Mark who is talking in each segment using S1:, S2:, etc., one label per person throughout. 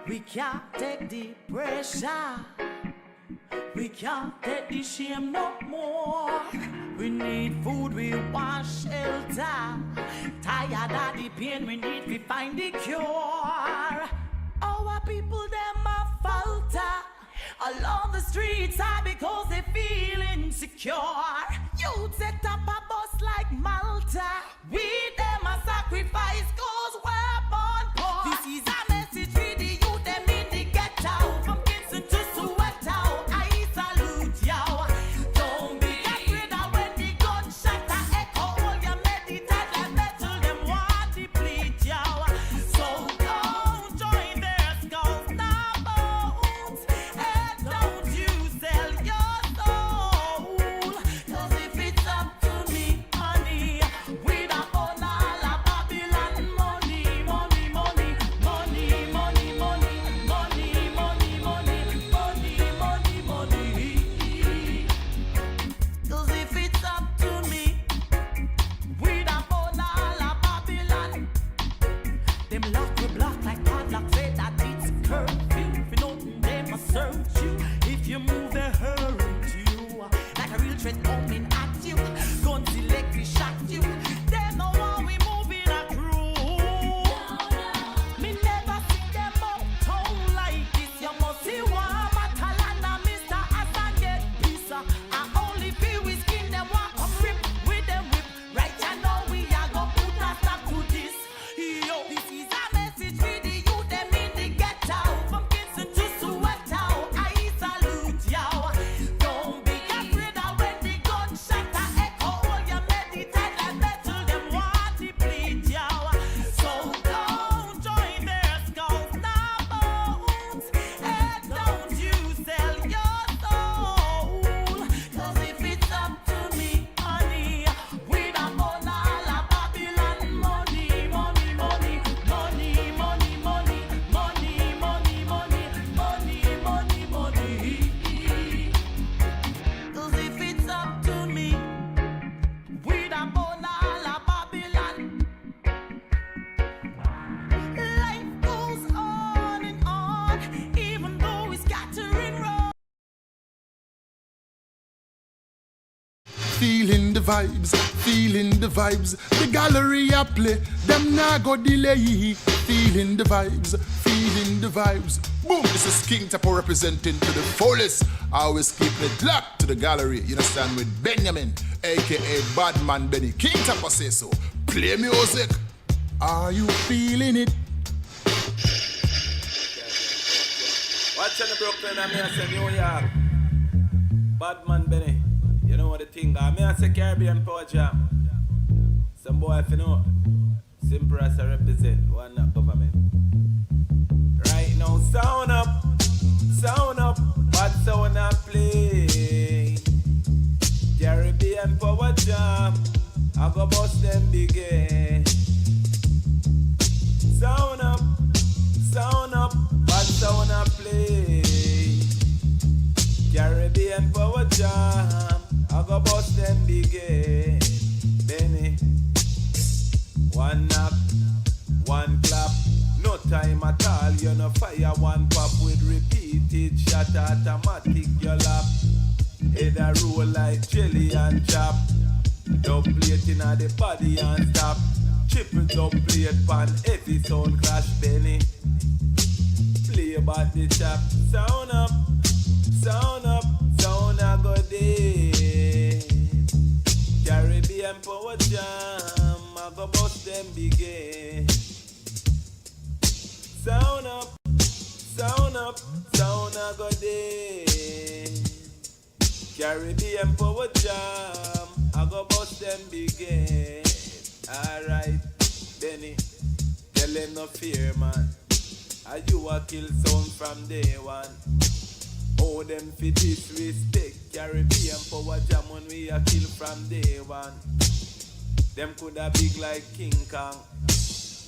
S1: We can't take the pressure. We can't take the shame no more. We need food, we want shelter. Tired of the pain, we need to find the cure. Our people, them a falter. Along the streets are because they feel insecure. You set up a bus like Malta. We them a sacrifice cause we're born poor. This is a message for the youth, them in the ghetto. From Kingston to Soweto, I salute y'all. Don't be afraid that when the gunshot a echo, all your meditate and metal, them want to deplete y'all. So don't join their skulls, now bones. And don't you sell your soul. Cause if it's up to me, honey, we'd have on all of Babylon money, money, money, money, money, money, money, money, money, money, money, money. Cause if it's up to me, we'd have on all of Babylon. Them lock we block like padlock, say that it's a curfew. If you know them must search you. If you move, they hurt you. Like a real threat coming at you. Guns electric shot you. They know how we move in a crew. Me never see them out town like this. You must see one Matalana, Mr. Asa get peace. I only feel we skin them walk up rip with them whip. Right you know we are gonna put a stop to this. Yo, this is a message for the youth, them in the ghetto. From Kingston to Soweto, I salute y'all. Don't be afraid that when the gunshot a echo, all your meditate and metal, them want to deplete y'all. So don't join their skulls, now bones. And don't you sell your soul. Cause if it's up to me, honey, we'd have on all of Babylon money, money, money, money, money, money, money, money, money, money, money, money. Cause if it's up to me, we'd have on all of Babylon. Life goes on and on, even though it's scattering road.
S2: Feeling the vibes, feeling the vibes. The gallery a play, them nah go delay. Feeling the vibes, feeling the vibes. Boom, this is King Tapo representing to the fullest. Always keep it locked to the gallery. You understand, with Benyamin, aka BadMan Benny. King Tapo say so. Play music. Are you feeling it?
S3: Watch in the Brooklyn, I'm here say New York. BadMan Benny. You know what the thing, I'm here say Caribbean Power Jam. Some boy if you know. Simple as I represent, one not government. Right now, sound up, but sound up play. Caribbean Power Jam, I go bust them big eh. Sound up, but sound up play. Caribbean Power Jam, I go bust them big eh. Benny, one knock, one clap, no time at all. You know fire one pop with repeated shot automatic your lap. Head a roll like jelly and chop. Dub plate in the body and stop. Triple dub plate pan heavy sound crash Benny. Play about the chop. Sound up, sound a go day. Caribbean Power Jam, I go bust them big eh. Sound up, sound a go day. Caribbean Power Jam, I go bust them big eh. Alright, Benny, tell them no fear man. Are you a kill sound from day one? Oh, them fi disrespect Caribbean Power Jam when we a kill from day one. Them coulda big like King Kong.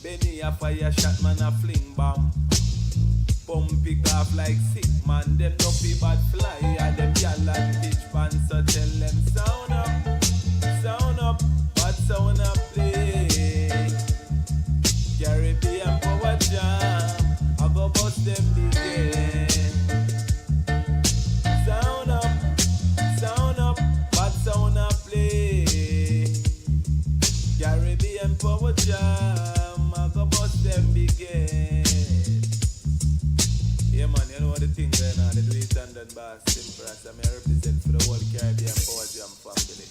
S3: Benny a fire shot man a fling bomb. Pump pick off like sick man. Them no fi bad fly. And them gyal and pitch pan. So tell them sound up, but sound up play. Caribbean Power Jam, I go bust them jam, I go bust them big head. Yeah man, you know what the thing going on, they do it London Bass, simple as I represent for the whole Caribbean Power Jam family.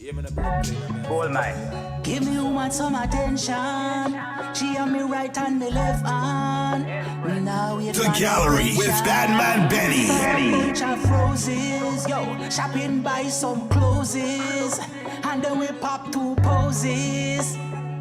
S3: Yeah man,
S1: Give me woman some attention. She on me right and me left hand. Now we
S4: The Gallery with BadMan Benny.
S1: Beach of roses, yo, shopping buy some clothes, and then we pop 2 poses.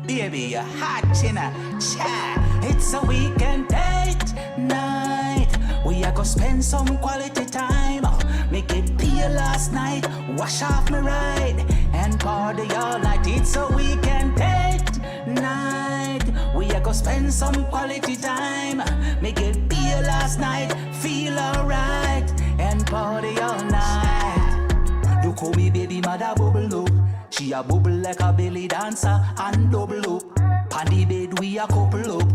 S1: Baby, you're hot, China, cha. It's a weekend date night. We are gonna spend some quality time. Make it pay last night. Wash off me ride and party all night. It's a weekend date night. We are gonna spend some quality time. Make it pay last night. Feel alright and party all night. Look how me baby mother bubble up. She a bubble like a belly dancer and double up. On the bed we a couple up.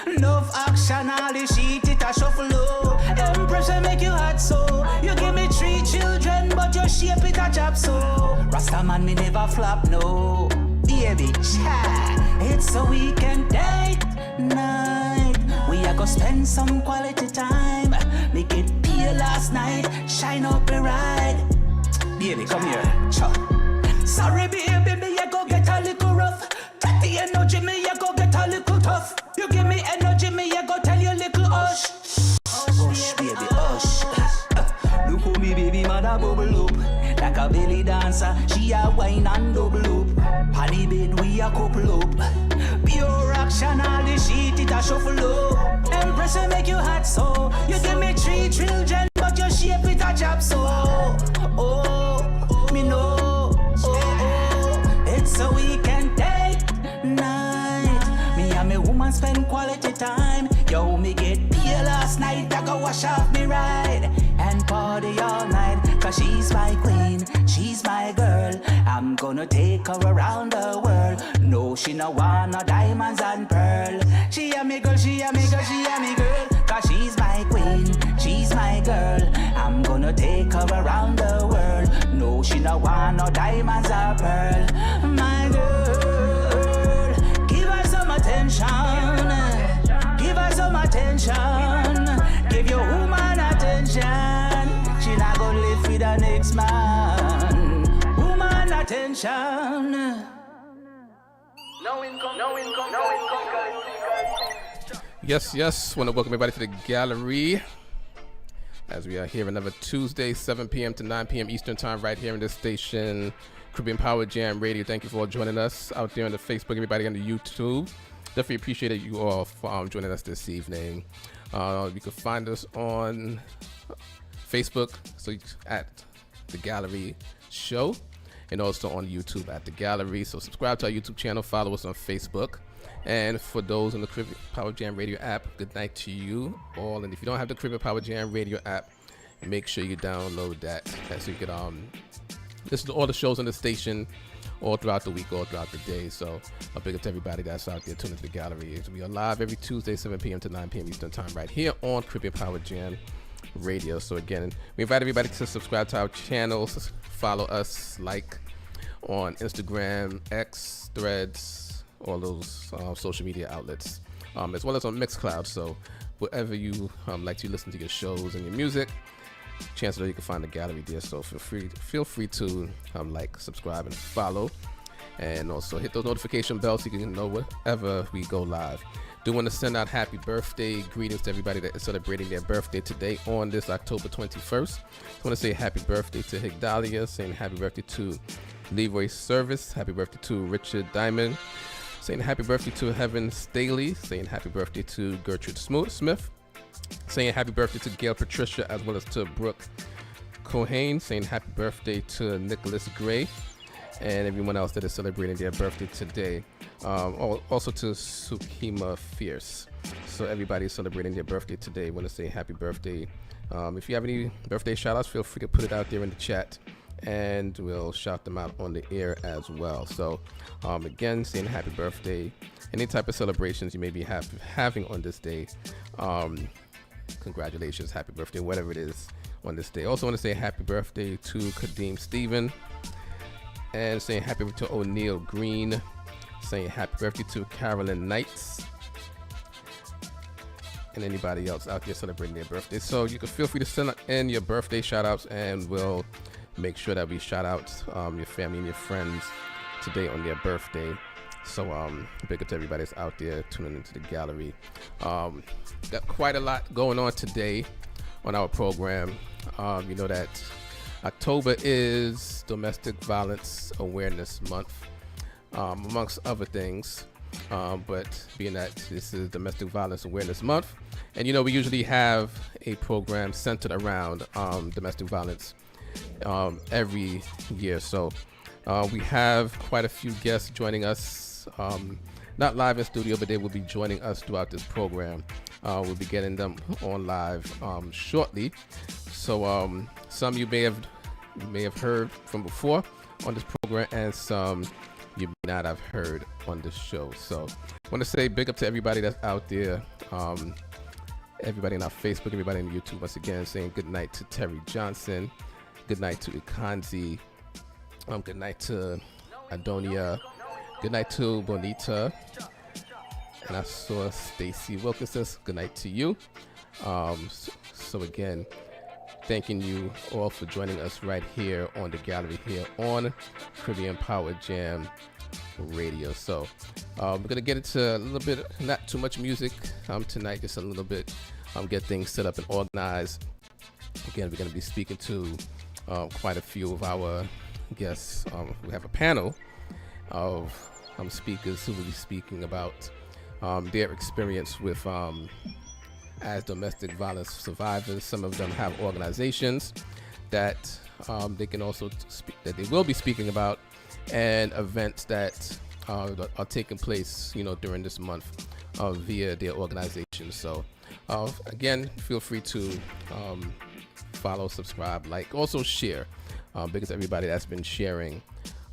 S1: Enough action, all the sheet it a shuffle up. Impression make you hot so. You give me 3 children, but your shape it a chop so. Rasta man me never flop no. Baby, cha. It's a weekend date night. We a go spend some quality time. Make it pay last night. Shine up a ride. Baby, come here. Cha. Sorry, baby, me a go get a little rough. Take the energy, me a go get a little tough. You give me energy, me a go tell you little hush. Hush, baby, hush. Look how me baby mother bubble up. Like a belly dancer, she a wine and double up. On the bed we a couple up. Pure action, all the sheet it a shuffle up. Empress will make you hot so. You give me 3 children, but your shape it a chop so. Oh, me know. It's a weekend date night. Me and me woman spend quality time. Yo, me get paid last night. I go wash off me ride and party all night. Cause she's my queen, she's my girl. I'm gonna take her around the world. No, she no want no diamonds and pearl. She a me girl, she a me girl, she a me girl. Cause she's my queen, she's my girl. I'm gonna take her around the world. No, she no want no diamonds or pearl. My girl, give her some attention. Give her some attention. Give your woman attention. She not gonna live with the next man. Woman attention. No income, no income, no income.
S5: Yes. Want to welcome everybody to the gallery as we are here another Tuesday, 7 p.m. to 9 p.m. Eastern Time, right here in this station, Caribbean Power Jam Radio. Thank you for all joining us out there on the Facebook, everybody on the YouTube. Definitely appreciate you all for joining us this evening. You can find us on Facebook, so at The Gallery Show, and also on YouTube at The Gallery. So subscribe to our YouTube channel, follow us on Facebook. And for those in the Caribbean Power Jam Radio app, good night to you all. And if you don't have the Caribbean Power Jam Radio app, make sure you download that so you can listen to all the shows on the station all throughout the week, all throughout the day. So a big up to everybody that's out there tuning to the gallery. We are live every Tuesday, 7 p.m. to 9 p.m. Eastern Time, right here on Caribbean Power Jam Radio. So again, we invite everybody to subscribe to our channels, follow us, like on Instagram, X, Threads, all those social media outlets, as well as on Mixcloud. So wherever you like to listen to your shows and your music, chances are you can find the gallery there. So feel free to like, subscribe, and follow, and also hit those notification bells so you can know whenever we go live. Do want to send out happy birthday greetings to everybody that is celebrating their birthday today on this October 21st. I want to say happy birthday to Higdalia, saying happy birthday to Leroy Service, happy birthday to Richard Diamond, saying happy birthday to Heaven Staley, saying happy birthday to Gertrude Smith, saying happy birthday to Gail Patricia, as well as to Brooke Cohane, saying happy birthday to Nicholas Gray, and everyone else that is celebrating their birthday today. Also to Sukima Fierce. So everybody is celebrating their birthday today. I want to say happy birthday. If you have any birthday shout outs, feel free to put it out there in the chat, and we'll shout them out on the air as well. So again, saying happy birthday. Any type of celebrations you may be having on this day, congratulations, happy birthday, whatever it is on this day. Also want to say happy birthday to Kadeem Stephen, and saying happy birthday to O'Neal Green, saying happy birthday to Carolyn Knights and anybody else out there celebrating their birthday. So you can feel free to send in your birthday shout outs, and we'll make sure that we shout out your family and your friends today on their birthday. So big up to everybody that's out there tuning into the gallery. Got quite a lot going on today on our program. You know that October is Domestic Violence Awareness Month, amongst other things. But being that this is Domestic Violence Awareness Month, and you know we usually have a program centered around domestic violence every year. So we have quite a few guests joining us, not live in studio, but they will be joining us throughout this program. We'll be getting them on live shortly. So some you may have heard from before on this program, and some you may not have heard on this show. So I want to say big up to everybody that's out there, everybody on our Facebook, everybody on YouTube. Once again, saying good night to Terry Johnson, good night to Ikanzi, good night to Adonia, good night to Bonita, and I saw Stacy Wilkinson. Good night to you. So again, thanking you all for joining us right here on the gallery here on Caribbean Power Jam Radio. So we're gonna get into a little bit, not too much music tonight, just a little bit, get things set up and organized. Again, we're gonna be speaking to quite a few of our guests. We have a panel of speakers who will be speaking about their experience with as domestic violence survivors. Some of them have organizations that they can also speak, that they will be speaking about, and events that are taking place, you know, during this month via their organization. So again, feel free to follow, subscribe, like, also share, because everybody that's been sharing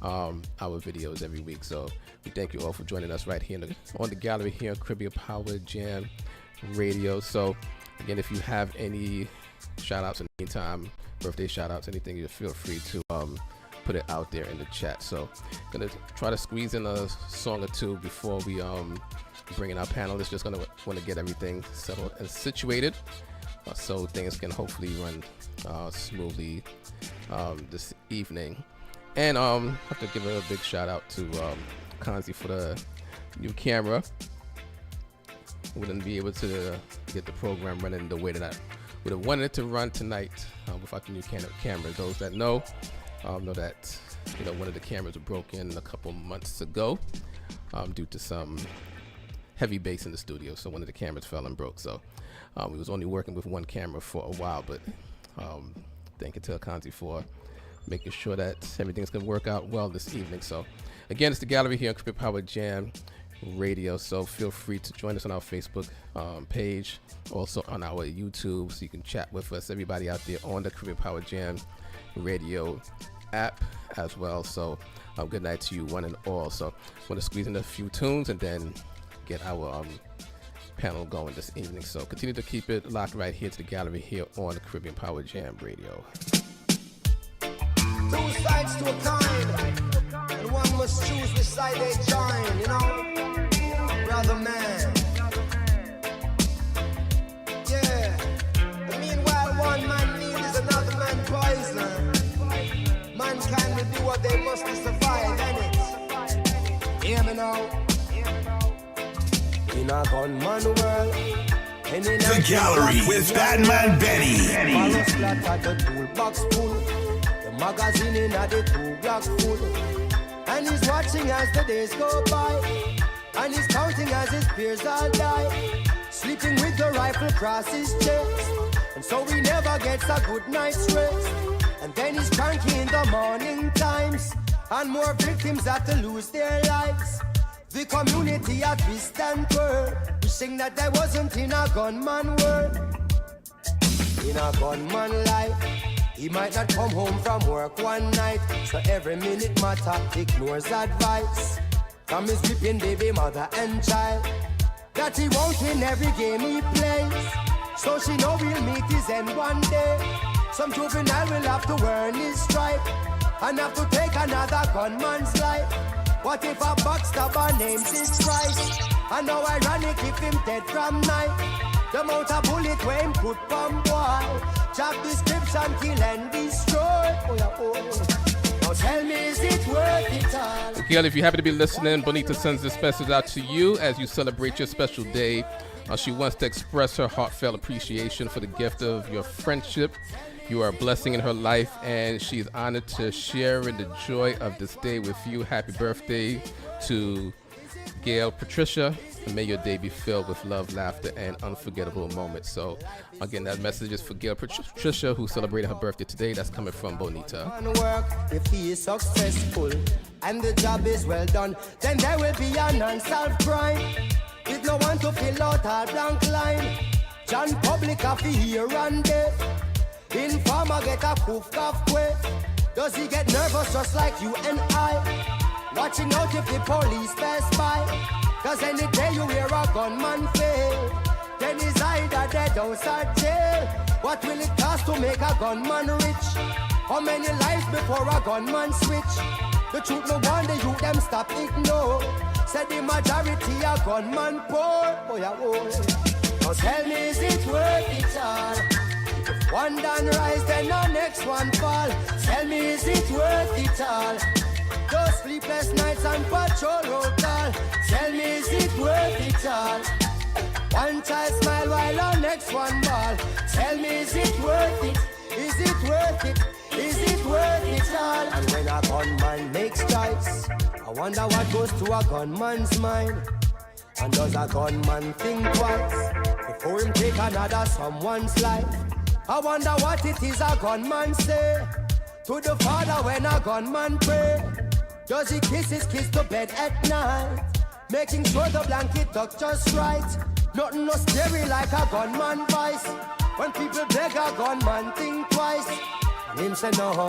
S5: our videos every week. So we thank you all for joining us right here on the gallery here on Caribbean Power Jam Radio. So again, if you have any shout outs in the meantime, birthday shout outs, anything, you feel free to put it out there in the chat. So gonna try to squeeze in a song or two before we bring in our panelists. Just gonna want to get everything settled and situated, so things can hopefully run smoothly this evening. And have to give a big shout out to Kanzi for the new camera. Wouldn't be able to get the program running the way that I would have wanted it to run tonight without the new camera. Those that know that, you know, one of the cameras was broken a couple months ago due to some heavy bass in the studio. So one of the cameras fell and broke. So we was only working with one camera for a while, but thank you to Kanzi for making sure that everything's going to work out well this evening. So again, it's the gallery here on Caribbean Power Jam Radio. So feel free to join us on our Facebook page, also on our YouTube, so you can chat with us, everybody out there on the Caribbean Power Jam Radio app as well. So good night to you one and all. So I want to squeeze in a few tunes and then get our panel going this evening. So continue to keep it locked right here to the gallery here on the Caribbean Power Jam Radio.
S6: Two sides to a coin, and one must choose which side they join, you know, brother man. Yeah, and meanwhile one man needs another man poison. Mankind will do what they must to survive, innit? Hear me now. In a gunman world,
S4: The gallery with BadMan Benny.
S6: The toolbox full, the magazine in the 2 block full, and he's watching as the days go by, and he's counting as his peers all die, sleeping with the rifle across his chest, and so he never gets a good night's rest, and then he's cranky in the morning times, and more victims have to lose their lives. The community at twist and twirl, wishing that I wasn't in a gunman world. In a gunman life, he might not come home from work one night, so every minute matter ignores advice from his weeping baby mother and child, that he won't win every game he plays, so she know he'll meet his end one day. Some juvenile will have to earn his stripe and have to take another gunman's life. What if a backstabber names his price? And now ironic if him dead from night. The amount of bullet where him put from boy. Job description, kill and destroy. Oh yeah, oh. Now tell me, is it worth it all?
S5: Gail, if you happen to be listening, Bonita sends this message out to you as you celebrate your special day. She wants to express her heartfelt appreciation for the gift of your friendship. You are a blessing in her life, and she's honored to share in the joy of this day with you. Happy birthday to Gail Patricia, and may your day be filled with love, laughter, and unforgettable moments. So, again, that message is for Gail Patricia, who celebrated her birthday today. That's coming from Bonita.
S6: Work if he is successful and the job is well done, then there will be an unsolved crime. With no one to fill out our blank line. John Public of here and there. Informer get a poof cough quick. Does he get nervous just like you and I? Watching out if the police pass by. Cause any day you hear a gunman fail, then he's either dead or jail. What will it cost to make a gunman rich? How many lives before a gunman switch? The truth no wonder you them stop ignore. Said the majority a gunman poor. Oh yeah, oh. Now tell me, is it worth it all? If one done rise, then the next one fall. Tell me, is it worth it all? Those sleepless nights and patrol road call. Tell me, is it worth it all? One child smile while the next one ball. Tell me, is it worth it? Is it worth it? Is it worth it all? And when a gunman makes choice, I wonder what goes to a gunman's mind. And does a gunman think twice before him take another someone's life? I wonder what it is a gunman say to the father when a gunman pray. Does he kiss his kids to bed at night, making sure the blanket tucked just right? Nothing no scary like a gunman vice. When people beg a gunman think twice, and him say no.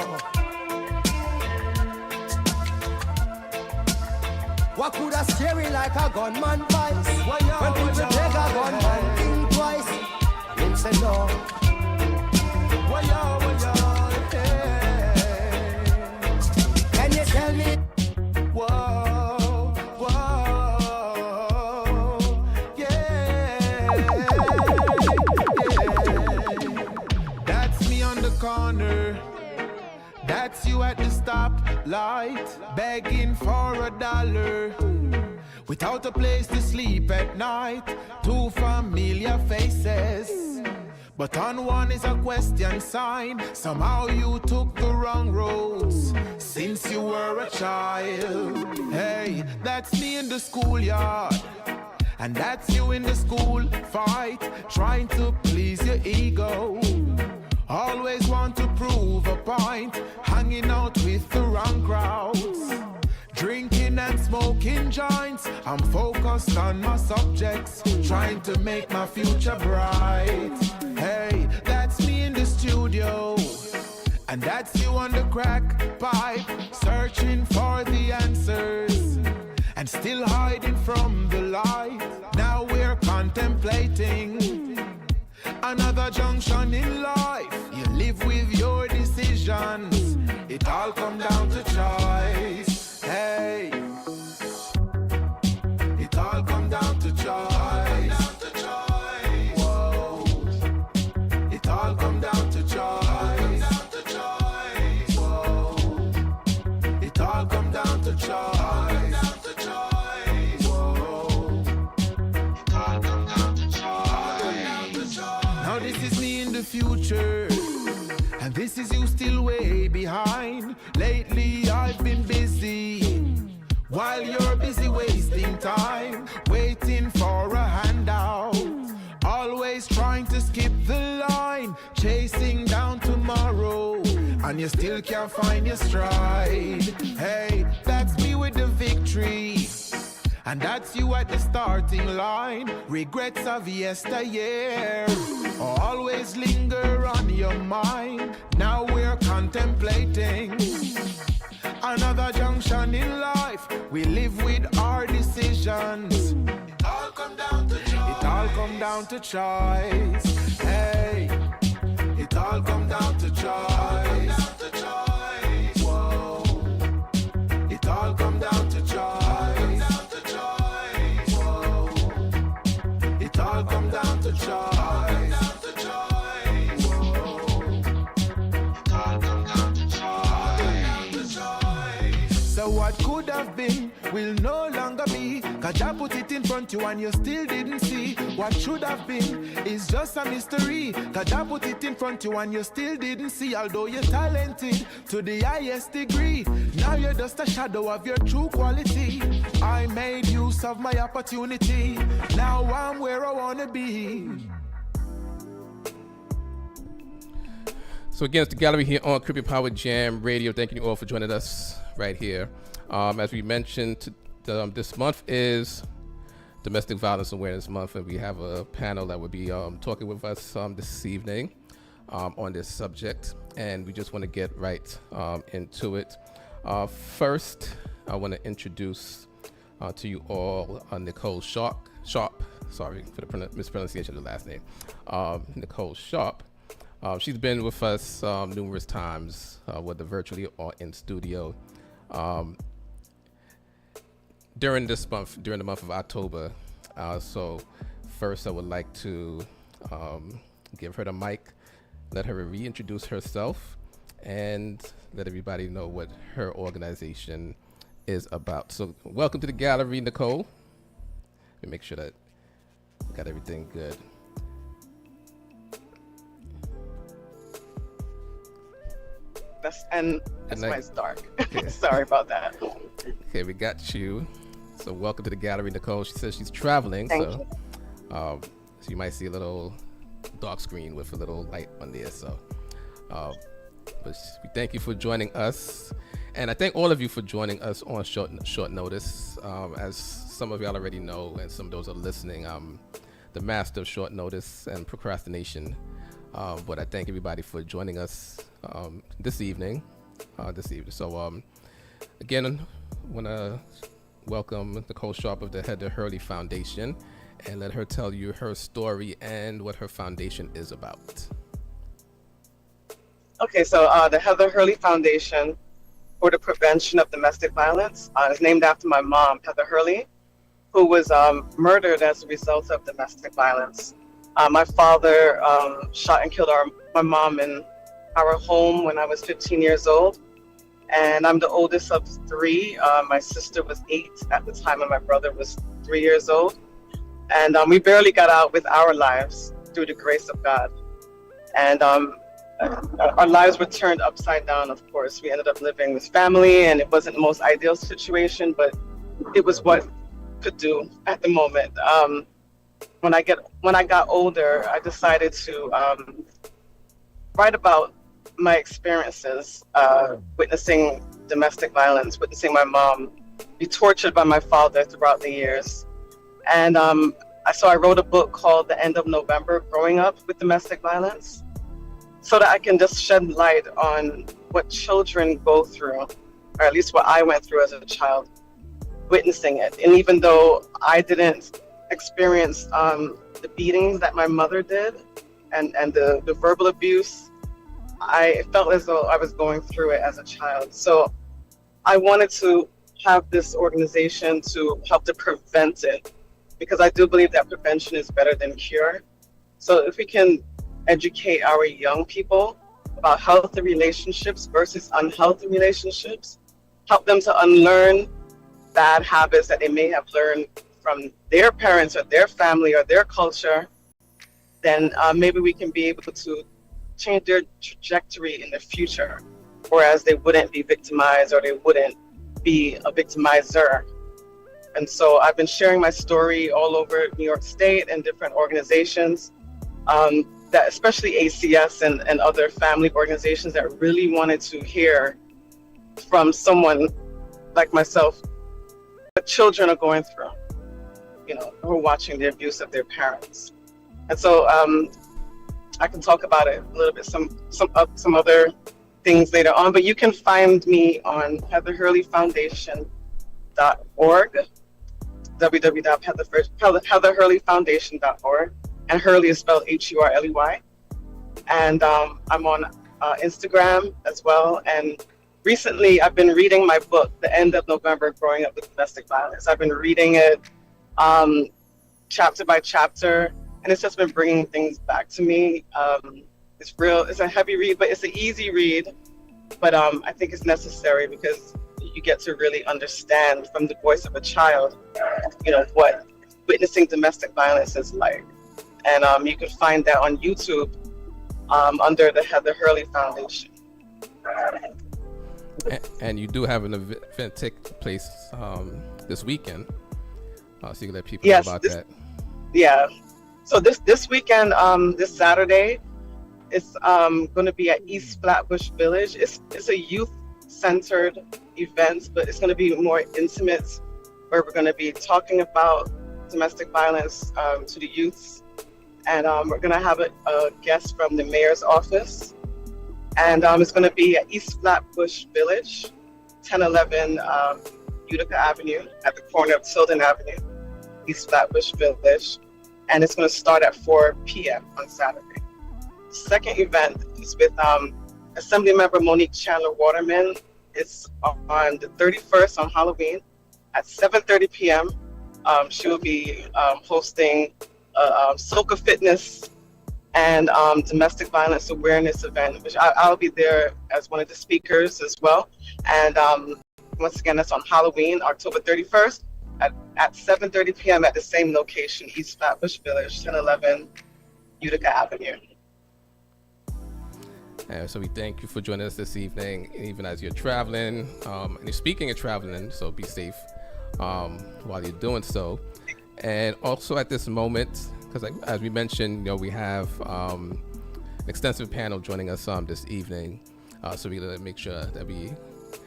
S6: What could a scary like a gunman vice? When people beg a gunman think twice, and him say no. Can you tell me? Whoa, whoa, yeah. That's me on the corner. That's you at the stoplight, begging for $1. Without a place to sleep at night, two familiar faces. But on one is a question sign. Somehow you took the wrong roads since you were a child. Hey, that's me in the schoolyard. And that's you in the school fight, trying to please your ego. Always want to prove a point, hanging out with the wrong crowds. Drinking and smoking joints, I'm focused on my subjects, trying to make my future bright. Hey, that's me in the studio, and that's you on the crack pipe, searching for the answers, and still hiding from the light. Now we're contemplating another junction in life. You live with your decisions, it all come down to choice. Hey, it all come down to choice. Whoa, it all come down to choice. Whoa, it all come down to choice. Whoa, it all come down to choice. Now this is me in the future, and this is you still way behind. Lately I've been busy, while you're busy wasting time, waiting for a handout. Always trying to skip the line, chasing down tomorrow, and you still can't find your stride. Hey, that's me with the victory, and that's you at the starting line. Regrets of yesteryear always linger on your mind. Now we're contemplating another junction in life. We live with our decisions. It all come down to choice. It all come down to choice. Hey, it all come down to choice. Whoa, it all come down to choice.
S7: been will no longer be. Cause I put it in front you and you still didn't see. What should have been is just a mystery. Cause I put it in front you and you still didn't see. Although you're talented to the highest degree, now you're just a shadow of your true quality. I made use of my opportunity. Now I'm where I wanna be.
S5: So again, it's the gallery here on Caribbean Power Jam Radio. Thank you all for joining us right here. As we mentioned, this month is Domestic Violence Awareness Month, and we have a panel that will be talking with us this evening on this subject, and we just want to get right into it. First, I want to introduce to you all Nicole Sharpe. Sorry for the mispronunciation of the last name. Nicole Sharpe. She's been with us numerous times, whether virtually or in studio. During the month of October. So first I would like to give her the mic, let her reintroduce herself, and let everybody know what her organization is about. So welcome to the gallery, Nicole. Let me make sure that we got everything good.
S8: That's why it's dark. Okay. Sorry about that.
S5: Okay, we got you. So welcome to the gallery, Nicole. She says she's traveling, so you might see a little dark screen with a little light on there. So, but we thank you for joining us, and I thank all of you for joining us on short notice. As some of y'all already know, and some of those are listening, I'm the master of short notice and procrastination. But I thank everybody for joining us this evening. So again, I want to welcome Nicole Sharpe of the Heather Hurley Foundation and let her tell you her story and what her foundation is about.
S8: Okay, so the Heather Hurley Foundation for the Prevention of Domestic Violence is named after my mom, Heather Hurley, who was murdered as a result of domestic violence. My father shot and killed my mom in our home when I was 15 years old. And I'm the oldest of three. My sister was 8 at the time, and my brother was 3 years old. And we barely got out with our lives through the grace of God. And our lives were turned upside down, of course. We ended up living with family, and it wasn't the most ideal situation, but it was what could do at the moment. When I got older, I decided to write about my experiences witnessing domestic violence, witnessing my mom be tortured by my father throughout the years. And so I wrote a book called The End of November, Growing Up with Domestic Violence, so that I can just shed light on what children go through, or at least what I went through as a child, witnessing it. And even though I didn't experience the beatings that my mother did and the verbal abuse, I felt as though I was going through it as a child. So I wanted to have this organization to help to prevent it, because I do believe that prevention is better than cure. So if we can educate our young people about healthy relationships versus unhealthy relationships, help them to unlearn bad habits that they may have learned from their parents or their family or their culture, then maybe we can be able to change their trajectory in the future, whereas they wouldn't be victimized or they wouldn't be a victimizer. And so I've been sharing my story all over New York State and different organizations, that especially ACS and other family organizations that really wanted to hear from someone like myself what children are going through, who are watching the abuse of their parents. And so I can talk about it a little bit, some other things later on, but you can find me on heatherhurleyfoundation.org, www.heatherhurleyfoundation.org, and Hurley is spelled Hurley. And I'm on Instagram as well. And recently I've been reading my book, The End of November, Growing Up with Domestic Violence. I've been reading it chapter by chapter, and it's just been bringing things back to me. It's a heavy read, but it's an easy read. But I think it's necessary because, you get to really understand from the voice of a child, what witnessing domestic violence is like. And you can find that on YouTube under the Heather Hurley Foundation.
S5: And you do have an event take place this weekend, so you can let people know about that.
S8: Yeah. So this weekend, this Saturday, it's going to be at East Flatbush Village. It's a youth-centered event, but it's going to be more intimate, where we're going to be talking about domestic violence to the youths. And we're going to have a guest from the mayor's office. And it's going to be at East Flatbush Village, 1011 Utica Avenue, at the corner of Tilden Avenue, East Flatbush Village. And it's going to start at 4 p.m. on Saturday. The second event is with Assemblymember Monique Chandler Waterman. It's on the 31st on Halloween at 7:30 p.m. She will be hosting a Soca fitness and domestic violence awareness event, which I'll be there as one of the speakers as well. And once again, that's on Halloween, October 31st at 7:30 p.m. at the same location, East Flatbush Village, 1011 Utica Avenue.
S5: So we thank you for joining us this evening, even as you're traveling. And you're speaking of traveling, so be safe while you're doing so. And also at this moment, because as we mentioned, we have an extensive panel joining us this evening. So we're going to make sure that we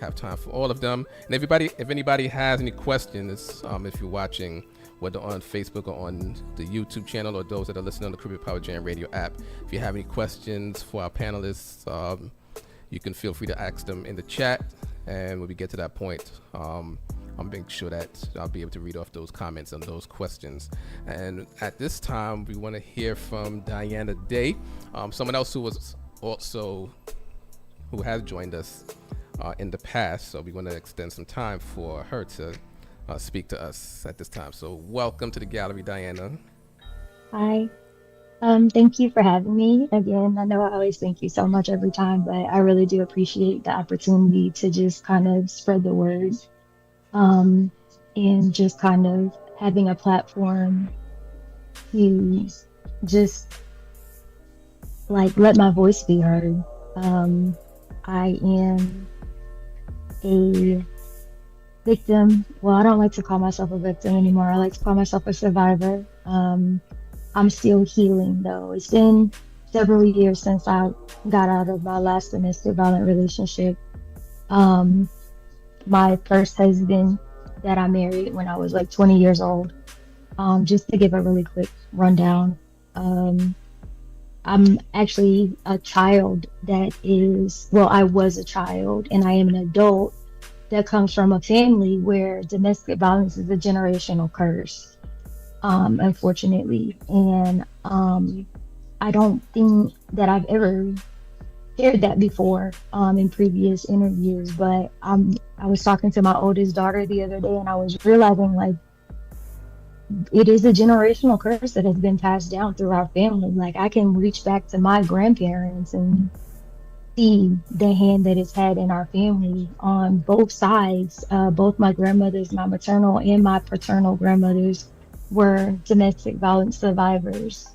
S5: have time for all of them. And if anybody has any questions, if you're watching, whether on Facebook or on the YouTube channel, or those that are listening on the Caribbean Power Jam Radio app, if you have any questions for our panelists, you can feel free to ask them in the chat. And when we get to that point, I'll make sure that I'll be able to read off those comments and those questions. And at this time, we want to hear from Daye, someone else who has joined us in the past. So we want to extend some time for her to speak to us at this time. So welcome to the gallery, Daye.
S9: Hi. Thank you for having me again. I know I always thank you so much every time, but I really do appreciate the opportunity to just kind of spread the word, and just kind of having a platform to just let my voice be heard. I am a victim. Well, I don't like to call myself a victim anymore. I like to call myself a survivor. I'm still healing though. It's been several years since I got out of my last domestic violent relationship. My first husband that I married when I was 20 years old. Just to give a really quick rundown. I'm actually a child I was a child and I am an adult that comes from a family where domestic violence is a generational curse, unfortunately. And I don't think that I've ever shared that before in previous interviews, but I was talking to my oldest daughter the other day and I was realizing it is a generational curse that has been passed down through our family. I can reach back to my grandparents and see the hand that it's had in our family on both sides. Both my grandmothers, my maternal and my paternal grandmothers, were domestic violence survivors.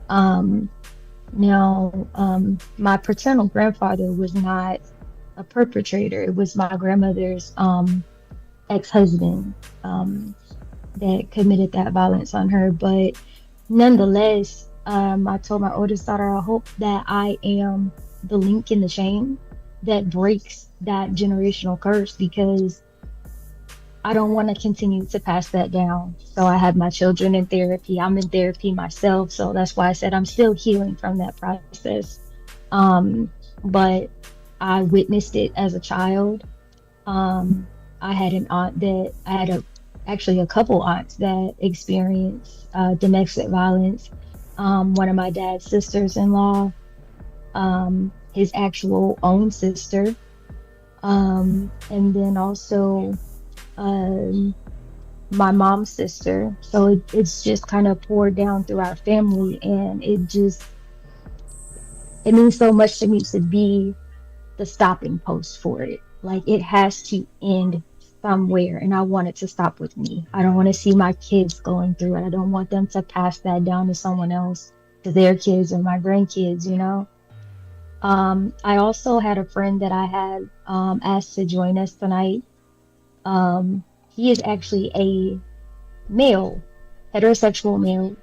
S9: Now, my paternal grandfather was not a perpetrator. It was my grandmother's ex-husband that committed that violence on her. But nonetheless, I told my oldest daughter, I hope that I am the link in the chain that breaks that generational curse, because I don't want to continue to pass that down. So I have my children in therapy. I'm in therapy myself. So that's why I said I'm still healing from that process. But I witnessed it as a child. I had an aunt that actually a couple aunts that experienced domestic violence. One of my dad's sisters-in-law, his actual own sister, and then also my mom's sister. So it's just kind of poured down through our family, and it means so much to me to be the stopping post for it. Like it has to end somewhere, and I want it to stop with me. I don't want to see my kids going through it. I don't want them to pass that down to someone else, to their kids or my grandkids, you know? I also had a friend that I had asked to join us tonight. He is actually a male, heterosexual male,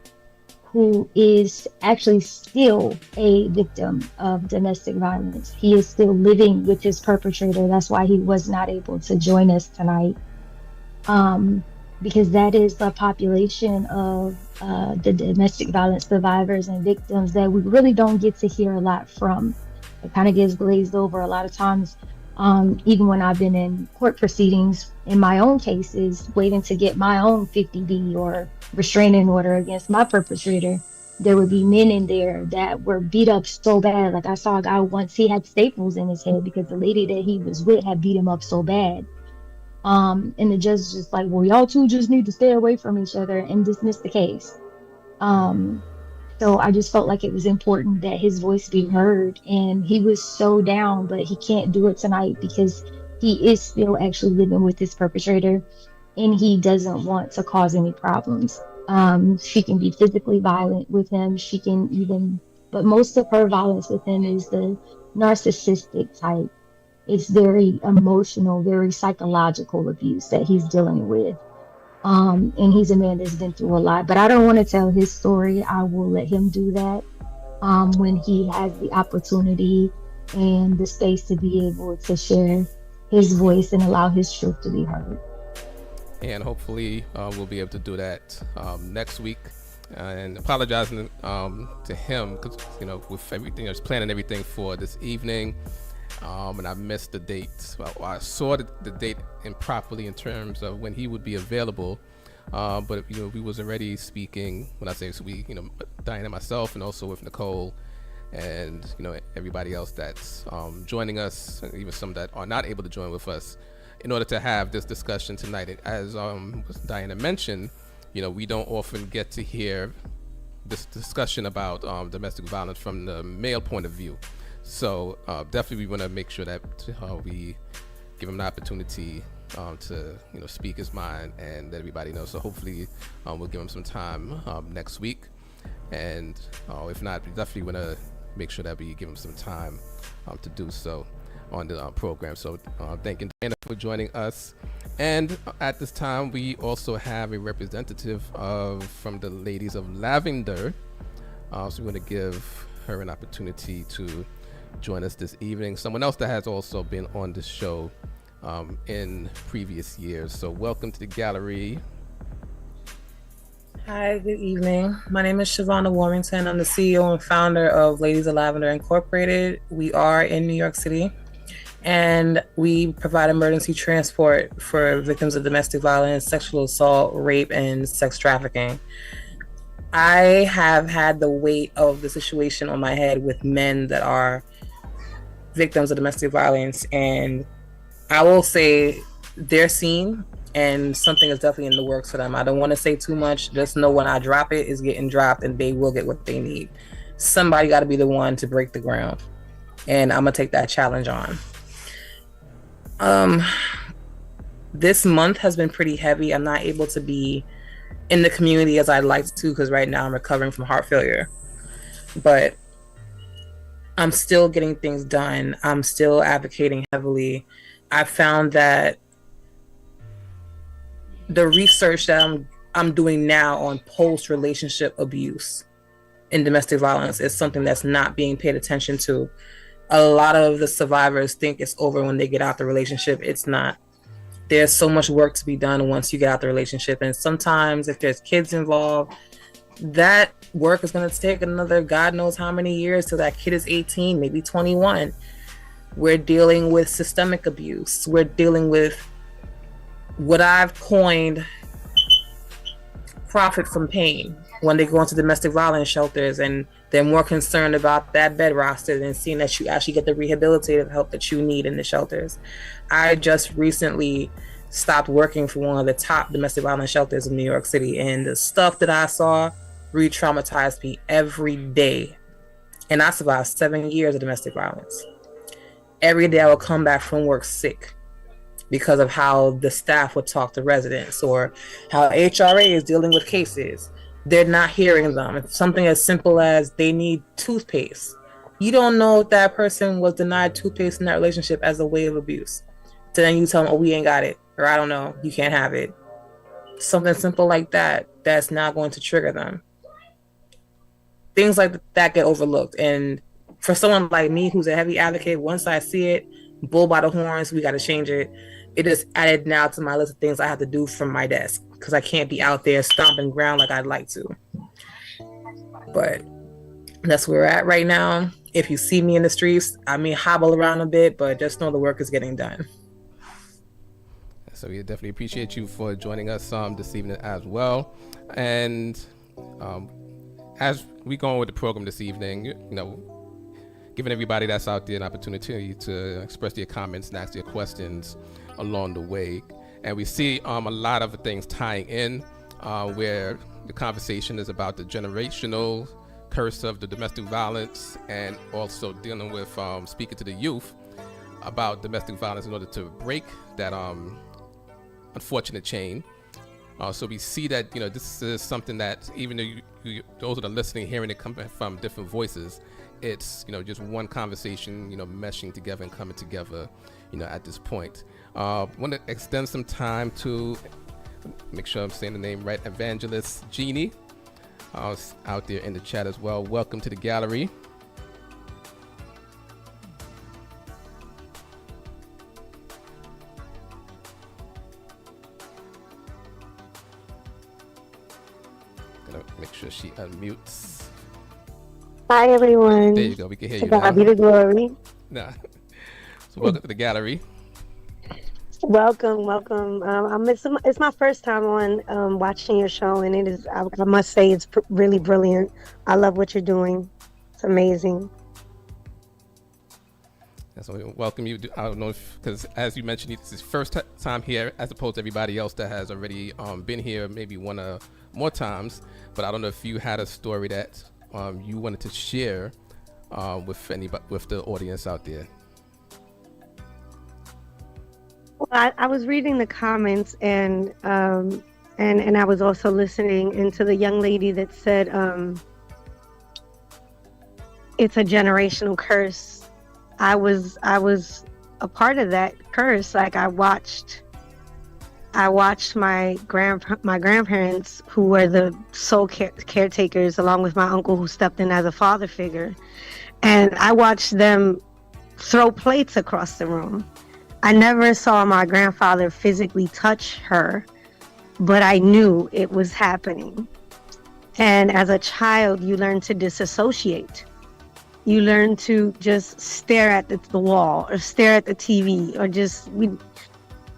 S9: who is actually still a victim of domestic violence. He is still living with his perpetrator. That's why he was not able to join us tonight. Because that is the population of the domestic violence survivors and victims that we really don't get to hear a lot from. It kind of gets glazed over a lot of times. Even when I've been in court proceedings in my own cases, waiting to get my own 50D or restraining order against my perpetrator, there would be men in there that were beat up so bad. Like I saw a guy once, he had staples in his head because the lady that he was with had beat him up so bad. And the judge was just like, well, y'all two just need to stay away from each other and dismiss the case. So I just felt like it was important that his voice be heard, and he was so down, but he can't do it tonight because he is still actually living with his perpetrator, and he doesn't want to cause any problems. She can be physically violent with him. She can even, but most of her violence with him is the narcissistic type. It's very emotional, very psychological abuse that he's dealing with. And he's a man that's been through a lot, but I don't want to tell his story. I will let him do that when he has the opportunity and the space to be able to share his voice and allow his truth to be heard.
S5: And hopefully we'll be able to do that next week. And apologizing to him because, you know, with everything, I was planning everything for this evening. And I missed the date. Well, I saw the date improperly in terms of when he would be available. But you know, we was already speaking. When I say we, you know, Daye and myself, and also with Nicole, and you know, everybody else that's joining us, and even some that are not able to join with us, in order to have this discussion tonight. As Diana mentioned, you know, we don't often get to hear this discussion about domestic violence from the male point of view. So definitely we want to make sure that we give him an opportunity to, you know, speak his mind and let everybody know. So hopefully we'll give him some time next week. And if not, we definitely want to make sure that we give him some time to do so on the program. So thank you, Diana, for joining us. And at this time, we also have a representative from the ladies of Lavender. So we want to give her an opportunity to join us this evening. Someone else that has also been on the show in previous years. So welcome to the gallery.
S10: Hi, good evening. My name is Shavona Warmington. I'm the CEO and founder of Ladies of Lavender Incorporated. We are in New York City, and we provide emergency transport for victims of domestic violence, sexual assault, rape, and sex trafficking. I have had the weight of the situation on my head with men that are victims of domestic violence, and I will say they're seen, and something is definitely in the works for them. I don't want to say too much. Just know when I drop it, it's getting dropped, and they will get what they need. Somebody got to be the one to break the ground, and I'm gonna take that challenge on. This month has been pretty heavy. I'm not able to be in the community as I'd like to because right now I'm recovering from heart failure, but I'm still getting things done. I'm still advocating heavily. I found that the research that I'm doing now on post-relationship abuse and domestic violence is something that's not being paid attention to. A lot of the survivors think it's over when they get out the relationship. It's not. There's so much work to be done once you get out the relationship. And sometimes if there's kids involved, that work is going to take another God knows how many years till that kid is 18, maybe 21. We're dealing with systemic abuse. We're dealing with what I've coined profit from pain when they go into domestic violence shelters, and they're more concerned about that bed roster than seeing that you actually get the rehabilitative help that you need in the shelters. I just recently stopped working for one of the top domestic violence shelters in New York City, and the stuff that I saw re-traumatized me every day. And I survived 7 years of domestic violence. every day I would come back from work sick because of how the staff would talk to residents or how HRA is dealing with cases. They're not hearing them. It's something as simple as they need toothpaste. You don't know if that person was denied toothpaste in that relationship as a way of abuse. So then you tell them, oh, we ain't got it. Or I don't know, you can't have it. Something simple like that, that's not going to trigger them. Things like that get overlooked. And for someone like me who's a heavy advocate, once I see it, bull by the horns, we got to change it. It is added now to my list of things I have to do from my desk because I can't be out there stomping ground like I'd like to. But that's where we're at right now. If you see me in the streets, I may hobble around a bit, but just know the work is getting done.
S5: So we definitely appreciate you for joining us this evening as well. And as we go on with the program this evening, you know, giving everybody that's out there an opportunity to express their comments and ask their questions along the way. And we see a lot of things tying in where the conversation is about the generational curse of the domestic violence and also dealing with speaking to the youth about domestic violence in order to break that unfortunate chain. So we see that, you know, this is something that even though those that are listening, hearing it coming from different voices, it's, you know, just one conversation, you know, meshing together and coming together, you know, at this point. Want to extend some time to make sure I'm saying the name right, Evangelist Jeannie, out there in the chat as well. Welcome to the gallery. Gonna make sure she unmutes.
S11: Hi everyone.
S5: There you go. We can hear you
S11: now. To God be the glory.
S5: Nah. So welcome to the gallery.
S11: Welcome. It's my first time on watching your show, and it is. I must say, it's really brilliant. I love what you're doing. It's amazing.
S5: So we welcome you. I don't know if, because as you mentioned, it's his first time here, as opposed to everybody else that has already been here maybe one or more times. But I don't know if you had a story that you wanted to share with the audience out there.
S11: Well, I was reading the comments and I was also listening into the young lady that said it's a generational curse. I was a part of that curse. Like I watched my grandparents, who were the sole caretakers, along with my uncle who stepped in as a father figure, and I watched them throw plates across the room. I never saw my grandfather physically touch her, but I knew it was happening. And as a child, you learn to disassociate. You learn to just stare at the wall or stare at the TV or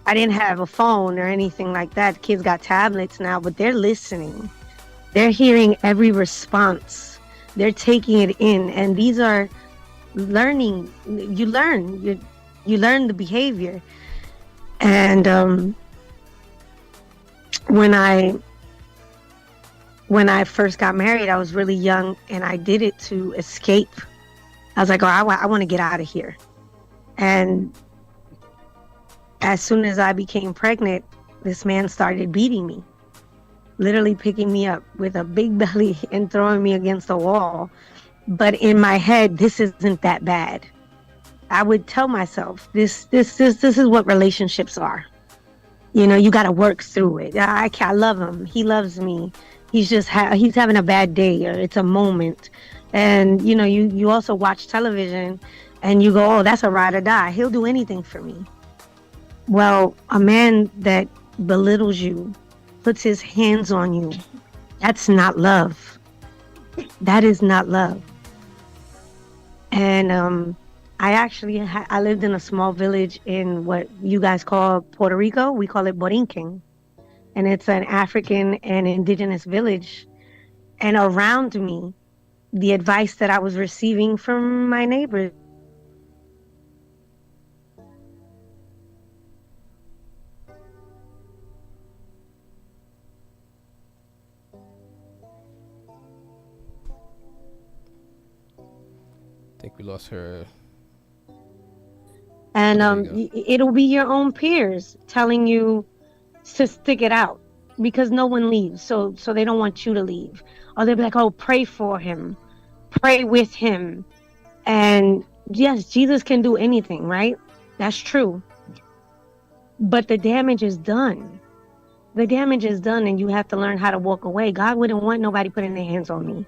S11: I didn't have a phone or anything like that. Kids got tablets now, but they're listening. They're hearing every response. They're taking it in. And these are learning. You learn the behavior. And when I first got married, I was really young, and I did it to escape. I was like, oh, I want to get out of here. And as soon as I became pregnant, this man started beating me, literally picking me up with a big belly and throwing me against the wall. But in my head, this isn't that bad. I would tell myself, this is what relationships are. You know, you got to work through it. I love him. He loves me. He's just he's having a bad day, or it's a moment. And you know, you also watch television, and you go, oh, that's a ride or die. He'll do anything for me. Well, a man that belittles you, puts his hands on you, that's not love. That is not love. And I lived in a small village in what you guys call Puerto Rico. We call it Borinquen. And it's an African and indigenous village. And around me, the advice that I was receiving from my neighbors,
S5: I think we lost her.
S11: And it'll be your own peers telling you to stick it out because no one leaves. So they don't want you to leave. Or they'll be like, oh, pray for him, pray with him. And yes, Jesus can do anything, right? That's true. But the damage is done. The damage is done, and you have to learn how to walk away. God wouldn't want nobody putting their hands on me.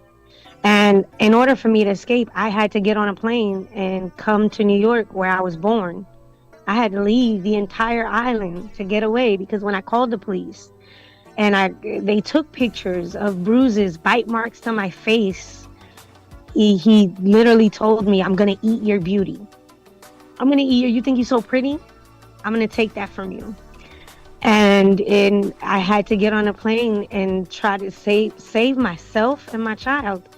S11: And in order for me to escape, I had to get on a plane and come to New York where I was born. I had to leave the entire island to get away because when I called the police and they took pictures of bruises, bite marks to my face, he literally told me, I'm going to eat your beauty. I'm going to eat you think you're so pretty? I'm going to take that from you. And I had to get on a plane and try to save myself and my child.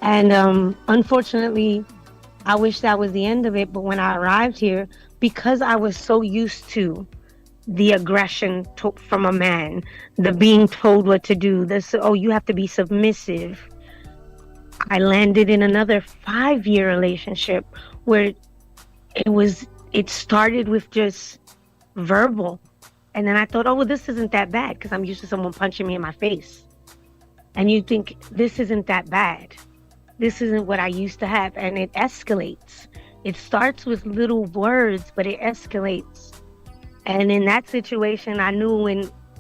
S11: And unfortunately, I wish that was the end of it. But when I arrived here, because I was so used to the aggression from a man, the being told what to do, you have to be submissive. I landed in another 5-year relationship where it started with just verbal. And then I thought, oh, well, this isn't that bad because I'm used to someone punching me in my face. And you think, this isn't that bad. This isn't what I used to have. And it escalates. It starts with little words, but it escalates. And in that situation, I knew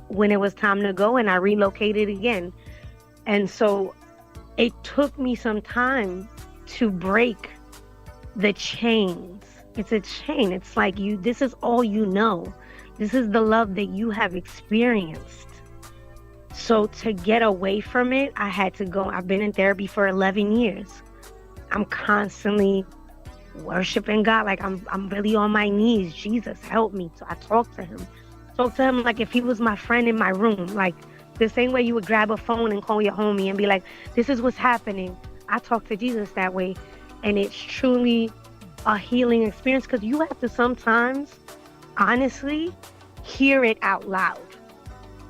S11: when it was time to go, and I relocated again. And so it took me some time to break the chains. It's a chain. It's like this is all you know. This is the love that you have experienced. So to get away from it, I had to go. I've been in therapy for 11 years. I'm constantly worshiping God. Like I'm really on my knees. Jesus, help me. So I talk to him. Talk to him like if he was my friend in my room. Like the same way you would grab a phone and call your homie and be like, this is what's happening. I talk to Jesus that way. And it's truly a healing experience because you have to sometimes, honestly, hear it out loud.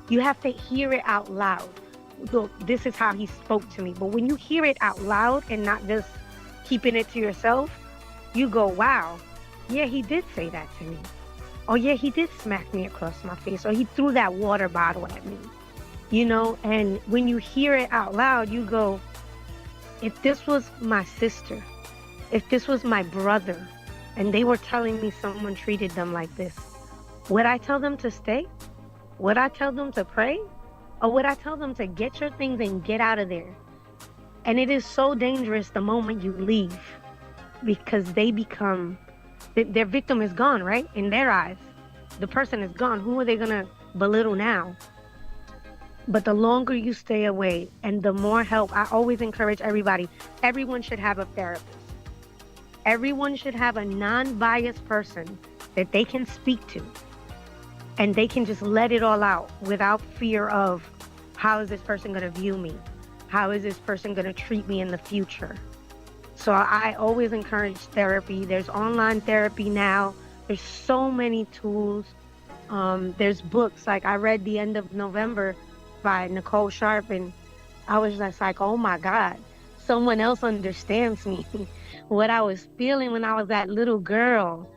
S11: You have to hear it out loud. Look, this is how he spoke to me. But when you hear it out loud and not just keeping it to yourself, you go, wow, yeah, he did say that to me. Oh, yeah, he did smack me across my face. Or he threw that water bottle at me. And when you hear it out loud, you go, if this was my sister, if this was my brother, and they were telling me someone treated them like this, would I tell them to stay? Would I tell them to pray? Or would I tell them to get your things and get out of there? And it is so dangerous the moment you leave because they become, their victim is gone, right? In their eyes, the person is gone. Who are they going to belittle now? But the longer you stay away and the more help, I always encourage everybody, everyone should have a therapist. Everyone should have a non-biased person that they can speak to. And they can just let it all out without fear of how is this person going to view me? How is this person going to treat me in the future? So I always encourage therapy. There's online therapy now. There's so many tools. There's books. Like I read The End of November by Nicole Sharpe, and I was just like, oh my God, someone else understands me. What I was feeling when I was that little girl.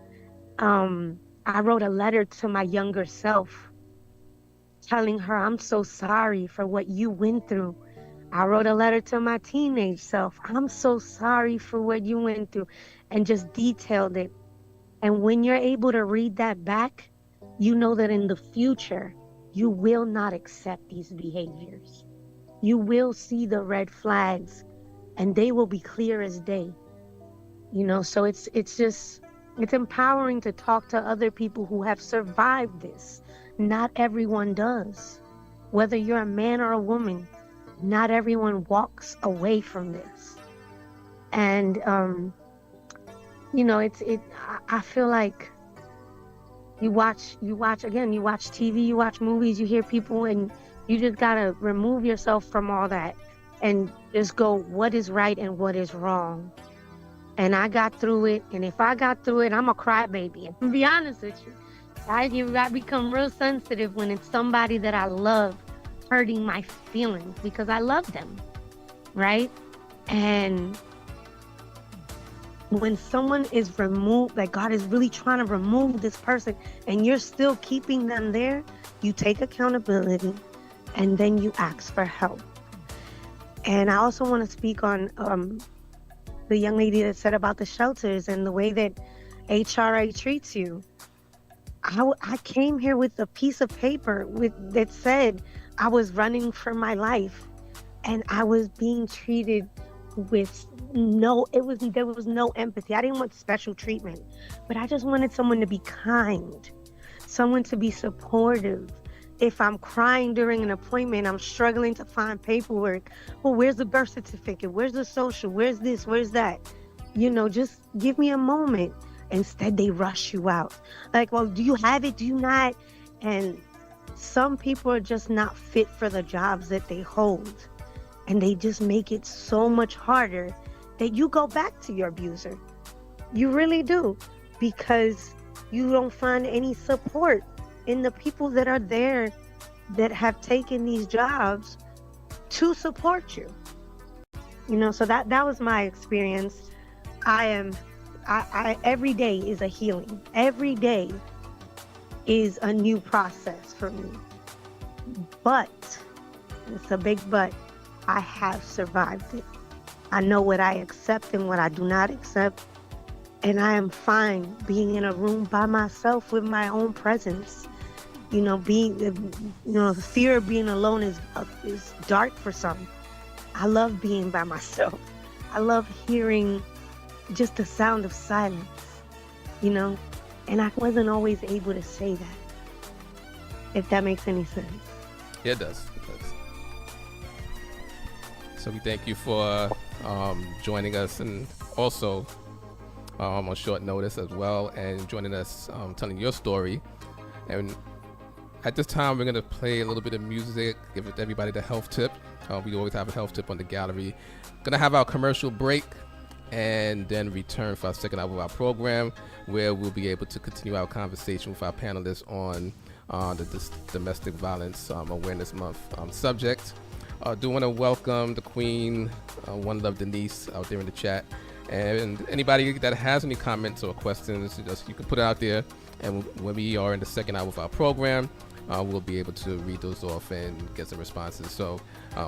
S11: I wrote a letter to my younger self telling her I'm so sorry for what you went through. I wrote a letter to my teenage self. I'm so sorry for what you went through, and just detailed it. And when you're able to read that back, you know that in the future, you will not accept these behaviors. You will see the red flags and they will be clear as day. So it's empowering to talk to other people who have survived this. Not everyone does. Whether you're a man or a woman, not everyone walks away from this. And, I feel like you watch TV, you watch movies, you hear people, and you just gotta remove yourself from all that and just go, what is right and what is wrong? And I got through it. And if I got through it, I'm a crybaby. And to be honest with you, I become real sensitive when it's somebody that I love hurting my feelings because I love them, right? And when someone is removed, like God is really trying to remove this person and you're still keeping them there, you take accountability and then you ask for help. And I also want to speak on the young lady that said about the shelters and the way that HRA treats you. I came here with a piece of paper that said I was running for my life, and I was being treated with there was no empathy. I didn't want special treatment, but I just wanted someone to be kind, someone to be supportive. If I'm crying during an appointment, I'm struggling to find paperwork. Well, where's the birth certificate? Where's the social? Where's this? Where's that? Just give me a moment. Instead, they rush you out. Like, well, do you have it? Do you not? And some people are just not fit for the jobs that they hold. And they just make it so much harder that you go back to your abuser. You really do. Because you don't find any support in the people that are there that have taken these jobs to support you. So that was my experience. Every day is a healing. Every day is a new process for me. But, it's a big but, I have survived it. I know what I accept and what I do not accept. And I am fine being in a room by myself with my own presence. The fear of being alone is dark for some. I love being by myself. I love hearing just the sound of silence, and I wasn't always able to say that, if that makes any sense.
S5: Yeah, it does. So we thank you for joining us, and also on short notice as well, and joining us, telling your story. And at this time, we're going to play a little bit of music, give it to everybody the health tip. We always have a health tip on the gallery. Going to have our commercial break and then return for our second hour of our program, where we'll be able to continue our conversation with our panelists on the Domestic Violence Awareness Month subject. I do want to welcome the Queen, One Love Denise, out there in the chat. And anybody that has any comments or questions, you can put it out there. And when we are in the second hour of our program, we'll be able to read those off and get some responses. So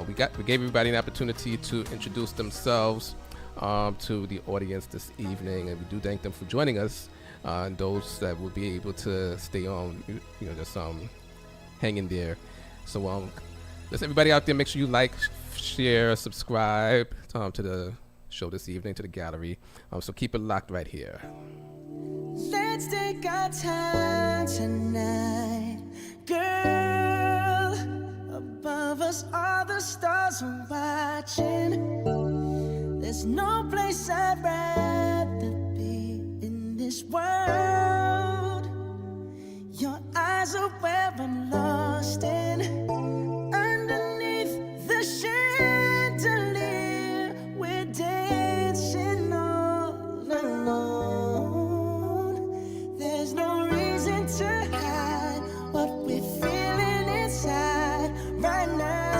S5: we gave everybody an opportunity to introduce themselves to the audience this evening, and we do thank them for joining us. And those that will be able to stay on, just hang in there. So let's everybody out there, make sure you like, share, subscribe to the show this evening, to the gallery. So keep it locked right here.
S1: Let's take our time tonight, girl. Above us, all the stars are watching. There's no place I'd rather be in this world. Your eyes are where I'm lost in. Underneath the chandelier, we're dancing all alone. There's no reason to hide what we're feeling inside right now.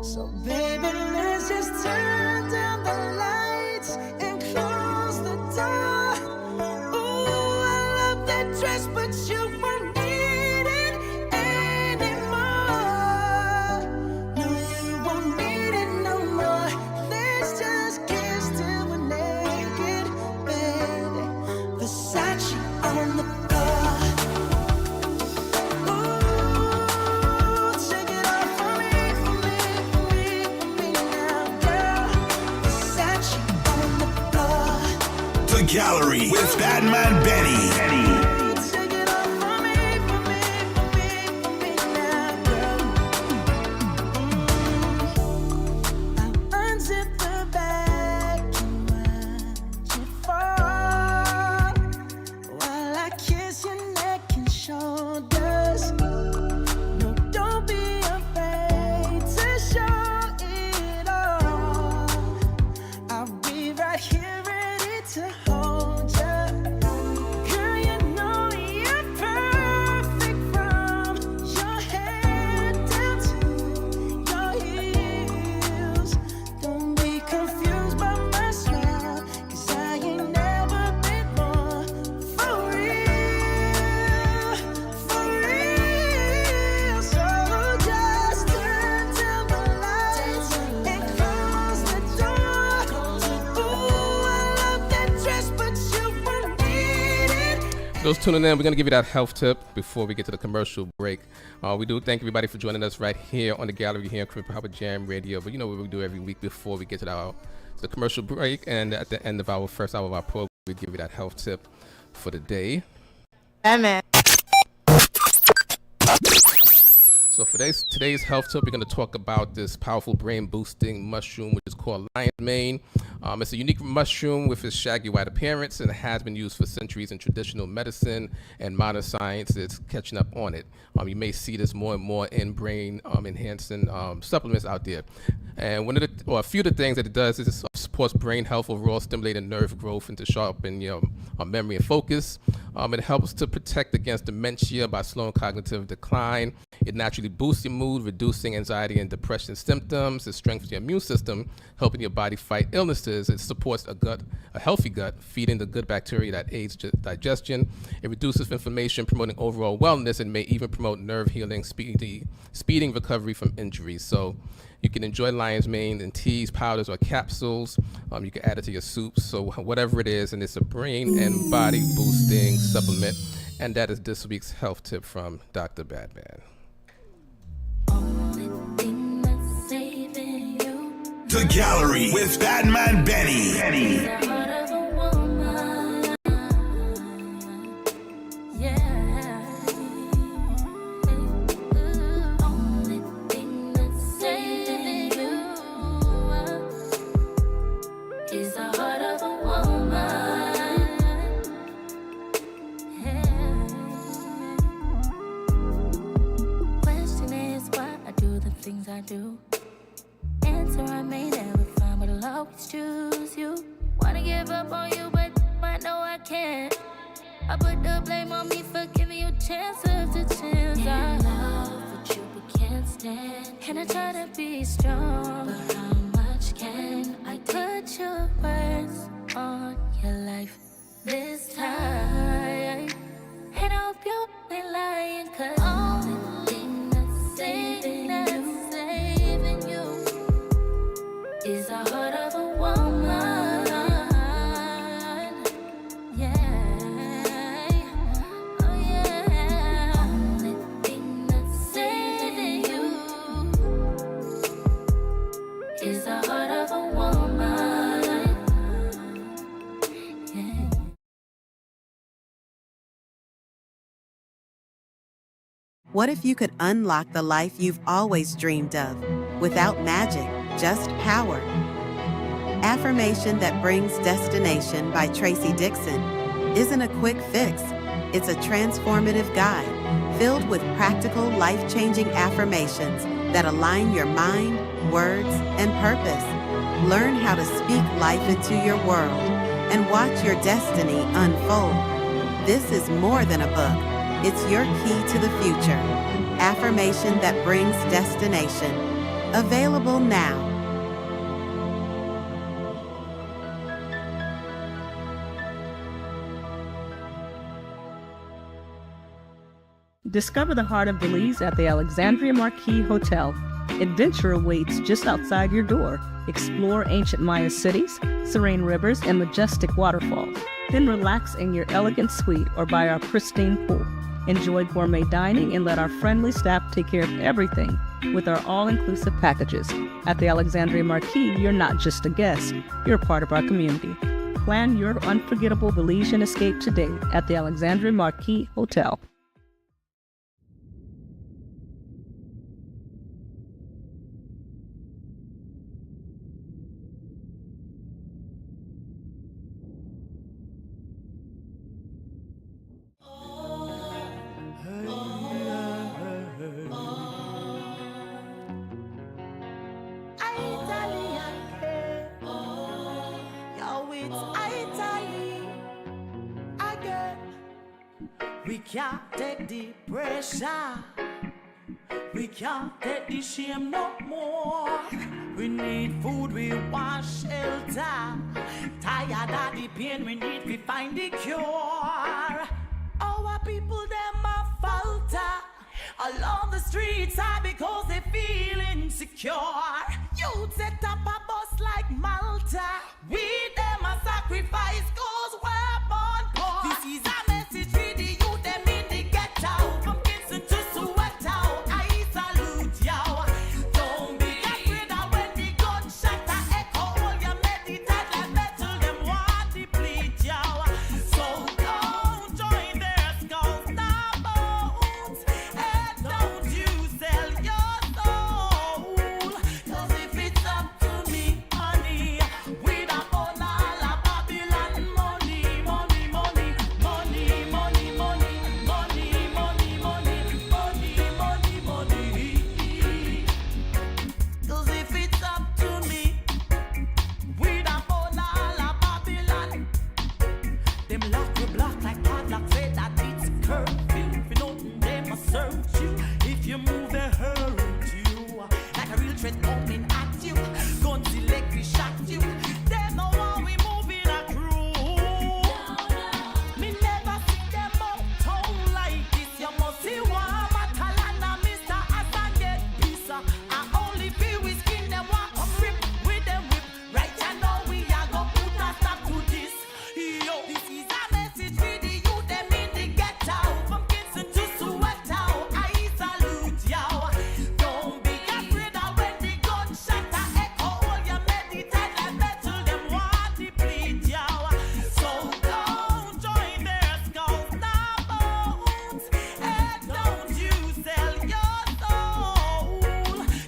S1: So baby, let's just turn down the lights and close the door. Ooh, I love that dress, but you won't need it anymore. No, you won't need it no more. Let's just kiss till we're naked, baby. Versace on the floor. Ooh, take it off for me now, girl. Versace on the floor.
S4: The Gallery with BadMan Benny.
S1: Take it off for me now, girl. I'll unzip the bag and watch it fall while I kiss your neck and shoulders. No, don't be afraid to show it all. I'll be right here ready to hold you. Girl, you know you're perfect from your head down to your heels. Don't be confused.
S5: Those tuning in, we're going to give you that health tip before we get to the commercial break. We do thank everybody for joining us right here on the gallery here on Caribbean Power Jam Radio. But you know what we do every week before we get to the commercial break, and at the end of our first hour of our program, we give you that health tip for the day.
S12: BadMan.
S5: So for today's health tip, we're going to talk about this powerful brain-boosting mushroom, which is called lion's mane. It's a unique mushroom with its shaggy white appearance, and it has been used for centuries in traditional medicine and modern science. It's catching up on it. You may see this more and more in brain-enhancing supplements out there. And a few of the things that it does is it supports brain health overall, stimulating nerve growth and to sharpen memory and focus. It helps to protect against dementia by slowing cognitive decline. It naturally boosts your mood, reducing anxiety and depression symptoms. It strengthens your immune system, helping your body fight illnesses. It supports a healthy gut, feeding the good bacteria that aids digestion. It reduces inflammation, promoting overall wellness, and may even promote nerve healing, speeding recovery from injuries. So you can enjoy lion's mane in teas, powders, or capsules. You can add it to your soups, so whatever it is, and it's a brain and body boosting supplement. And that is this week's health tip from Dr. BadMan.
S4: The Gallery with BadMan Benny.
S13: I do. Answer I may never find, but I'll always choose you. Wanna give up on you, but I know I can't. I put the blame on me for giving you chance after chance. I love what you but can't stand. And I try to be strong, but how much can I put your words on your life this time? And I hope you ain't lying, 'cause only thing that's saving you is the heart of a woman. Yeah, oh yeah. Only thing that's saving you is the heart of a woman. Yeah.
S14: What if you could unlock the life you've always dreamed of without magic, just power? Affirmation That Brings Destination by Tracy Dixon isn't a quick fix. It's a transformative guide filled with practical, life-changing affirmations that align your mind, words, and purpose. Learn how to speak life into your world and watch your destiny unfold. This is more than a book. It's your key to the future. Affirmation That Brings Destination. Available now.
S15: Discover the heart of Belize at the Alexandria Marquis Hotel. Adventure awaits just outside your door. Explore ancient Maya cities, serene rivers, and majestic waterfalls. Then relax in your elegant suite or by our pristine pool. Enjoy gourmet dining and let our friendly staff take care of everything with our all-inclusive packages. At the Alexandria Marquis, you're not just a guest, you're part of our community. Plan your unforgettable Belizean escape today at the Alexandria Marquis Hotel.
S1: We can't take the pressure. We can't take the shame no more. We need food, we want shelter. Tired of the pain, we need to find the cure. Our people, them a falter. Along the streets are because they feel insecure. You set up a bus like Malta. We them a sacrifice cause we're born poor. This is a message for the you. If you move, they hurt you. Like a real threat coming at you. Guns electric shot you. They know how we move in a crew. Me never see them out town like this. You must see one Matalana, Mr. Hassan get pizza. I only feel we skin them walk up rip with them whip. Right I know we are gonna put a stop to this. Yo, this is a message for the youth them in the ghetto. From Kingston to Soweto, I salute y'all. Don't be afraid of when the gunshot a echo. All you meditate and battle them want to bleed y'all. So don't join their skulls now, bones. And don't you sell your soul.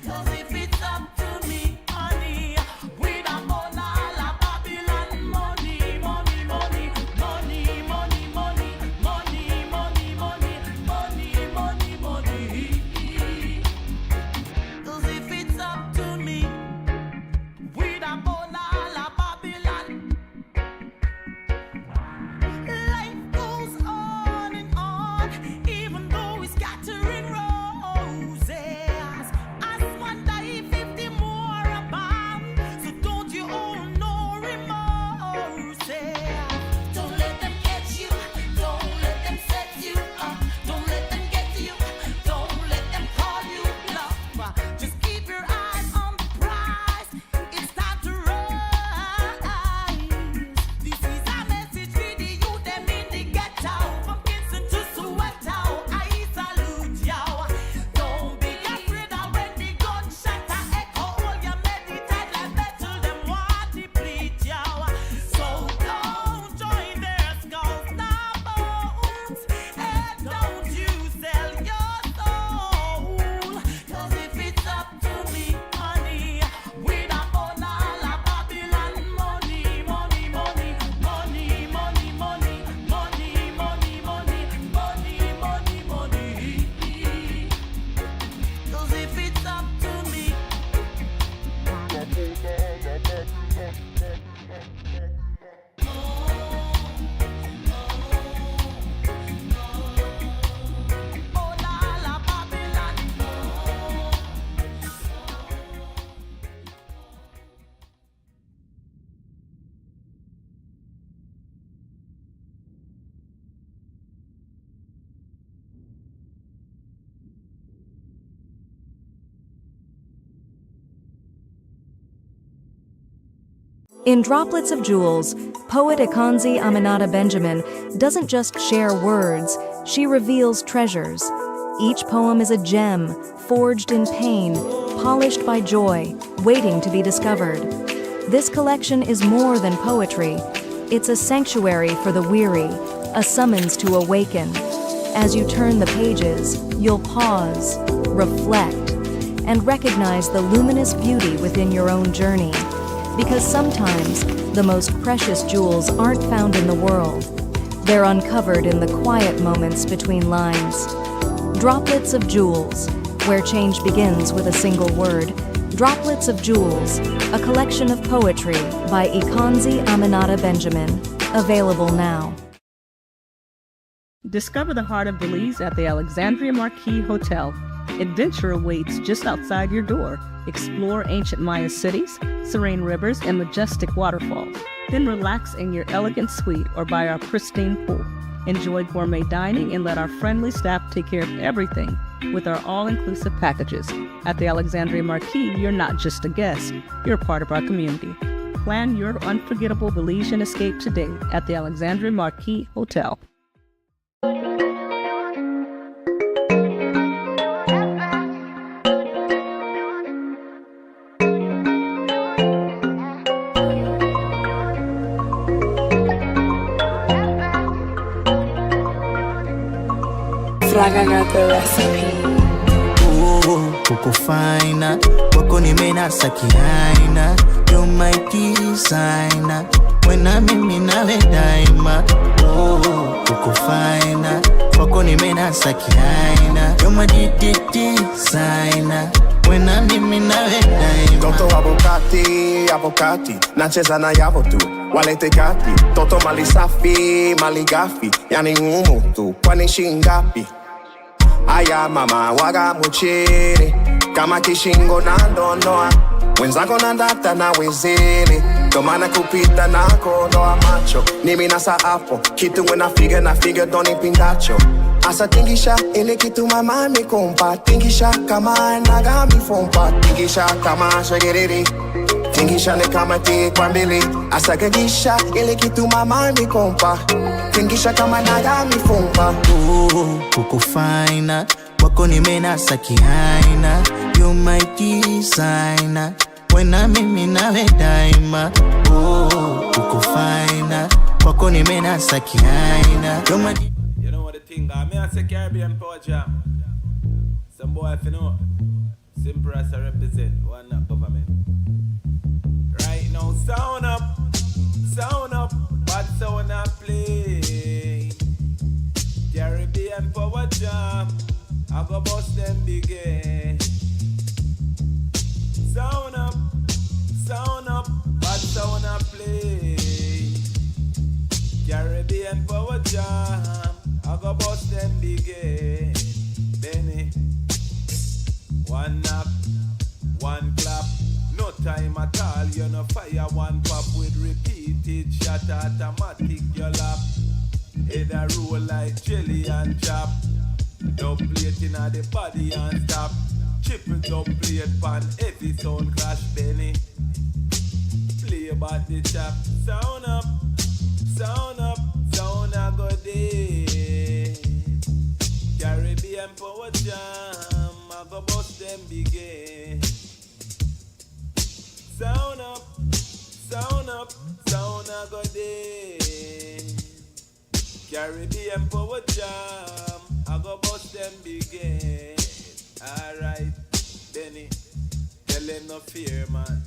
S1: Cause if it's up to me, honey, we don't own all of Babylon money, money, money, money, money, money, money, money, money, money, money, money. Cause if it's up to me, we don't own all of Babylon. Life goes on and on, even though it's scattering roses. As one die, 50 more abound. So don't you own no remorse. Don't let them catch you. Don't let them set you up. Don't let them get to you. Don't let them call you bluff. Just keep your eyes on the prize. It's time to rise. This is a message for the youth them in the ghetto. From Kingston to Soweto, I salute y'all. Don't be afraid of when the gunshot a echo. All you meditate and battle them want to bleed y'all. So don't join their skulls now, bones. And don't you sell your soul. Cause if it's up to me, honey, we don't own all of Babylon money, money, money, money, money, money, money, money, money, money, money, money. Cause if it's up to me, own all of Babylon.
S12: In Droplets of Jewels, poet Ikanzi Aminata Benjamin doesn't just share words, she reveals treasures. Each poem is a gem, forged in pain, polished by joy, waiting to be discovered. This collection is more than poetry. It's a sanctuary for the weary, a summons to awaken. As you turn the pages, you'll pause, reflect, and recognize the luminous beauty within your own journey. Because sometimes, the most precious jewels aren't found in the world. They're uncovered in the quiet moments between lines. Droplets of Jewels, where change begins with a single word. Droplets of Jewels, a collection of poetry by Ikanzi Aminata Benjamin. Available now.
S15: Discover the heart of Belize at the Alexandria Marquis Hotel. Adventure awaits just outside your door. Explore ancient Maya cities, serene rivers, and majestic waterfalls. Then relax in your elegant suite or by our pristine pool. Enjoy gourmet dining and let our friendly staff take care of everything with our all-inclusive packages. At the Alexandria Marquis, you're not just a guest, you're part of our community. Plan your unforgettable Belizean escape today at the Alexandria Marquis Hotel.
S16: Like I got the recipe.
S17: Kuku fina, wako nimenasa kiaina. You're my designer, when I'm in nawe daima. Kuku fina, wako nimenasa kiaina. You're my designer, when I'm in nawe daima.
S18: Toto avocati, nacheza na yavo tu. Walete gati, toto mali safi, mali gafi. Yani umutu, kwani shingapi? Aya mama waga muchiri kama kishingo na ndonoa wenzako na data na wezili tomana kupita na kodoa macho nimi nasa hapo kitu wena figa doni pindacho asa tingisha ile kitu mama mi kompa tingisha kama naga mi fompa tingisha kama shagiriri tingisha ne kama ti kwambili asa gagisha ile kitu mama mi kompa tingisha kama naga mi fompa
S17: kuko fine wako nimenasa kiaina you my designer wena mimi nawe daima kuko fine wako nimenasa kiaina you my
S3: You know what the thing I mean, I say Caribbean Power Jam. Some boy if you know simple as I represent one not government. Right now sound up, but sound up play. Caribbean Power Jam, I go bust them begin. Sound up, but sound up play. Caribbean Power Jam, I go bust them begin. Benny, one knock, one clap, no time at all. You know fire one pop with repeated shot automatic your lap. Head a roll like jelly and chop. Dub plate inna the body and stop. Triple dub plate pan heavy sound clash Benny. Play about the chop. Sound up, sound a go day. Caribbean Power Jam, I go bust them begin. Sound up, sound a go day. Caribbean Power Jam, I go bust them begin. Alright, Benny, tell them no fear, man.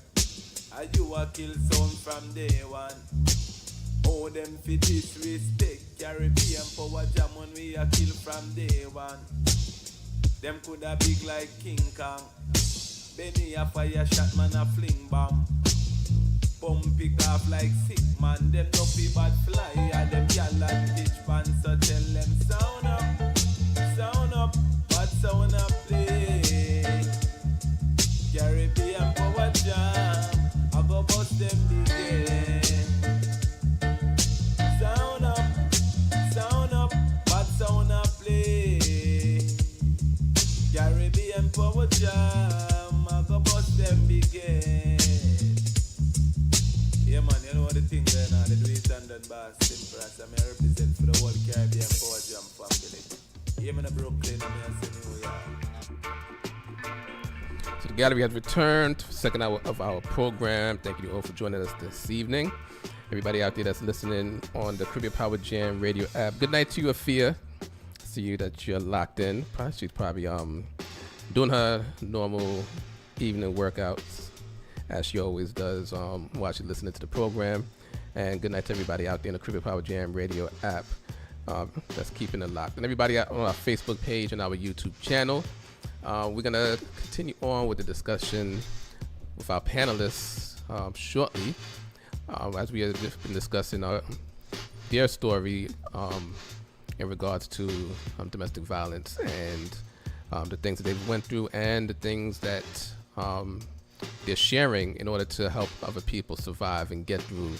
S3: Are you a kill sound from day one? Oh, them fi disrespect Caribbean Power Jam when we a kill from day one. Them coulda big like King Kong. Benny a fire shot, man a fling bomb. Pump pick off like sick man. Them no fi bad fly, a them gal and pitch pan. So tell them sound up, but sound up play. Caribbean Power Jam, I go bust them begin. Sound up, but sound up play. Caribbean Power Jam, I go bust them begin. Yeah man, you know what the thing there now, they do it and done by simple as I represent for the whole Caribbean Power Jam family. Yeah, I'm in Brooklyn, I'm in New York.
S5: So the gallery has returned for the second hour of our program. Thank you all for joining us this evening. Everybody out there that's listening on the Caribbean Power Jam radio app. Good night to you, Afia. See you that you're locked in. She's probably doing her normal evening workouts as she always does while she's listening to the program. And good night to everybody out there in the Caribbean Power Jam radio app that's keeping it locked. And everybody out on our Facebook page and our YouTube channel. We're going to continue on with the discussion with our panelists shortly. As we have just been discussing their story in regards to domestic violence and the things that they've went through and the things that they're sharing in order to help other people survive and get through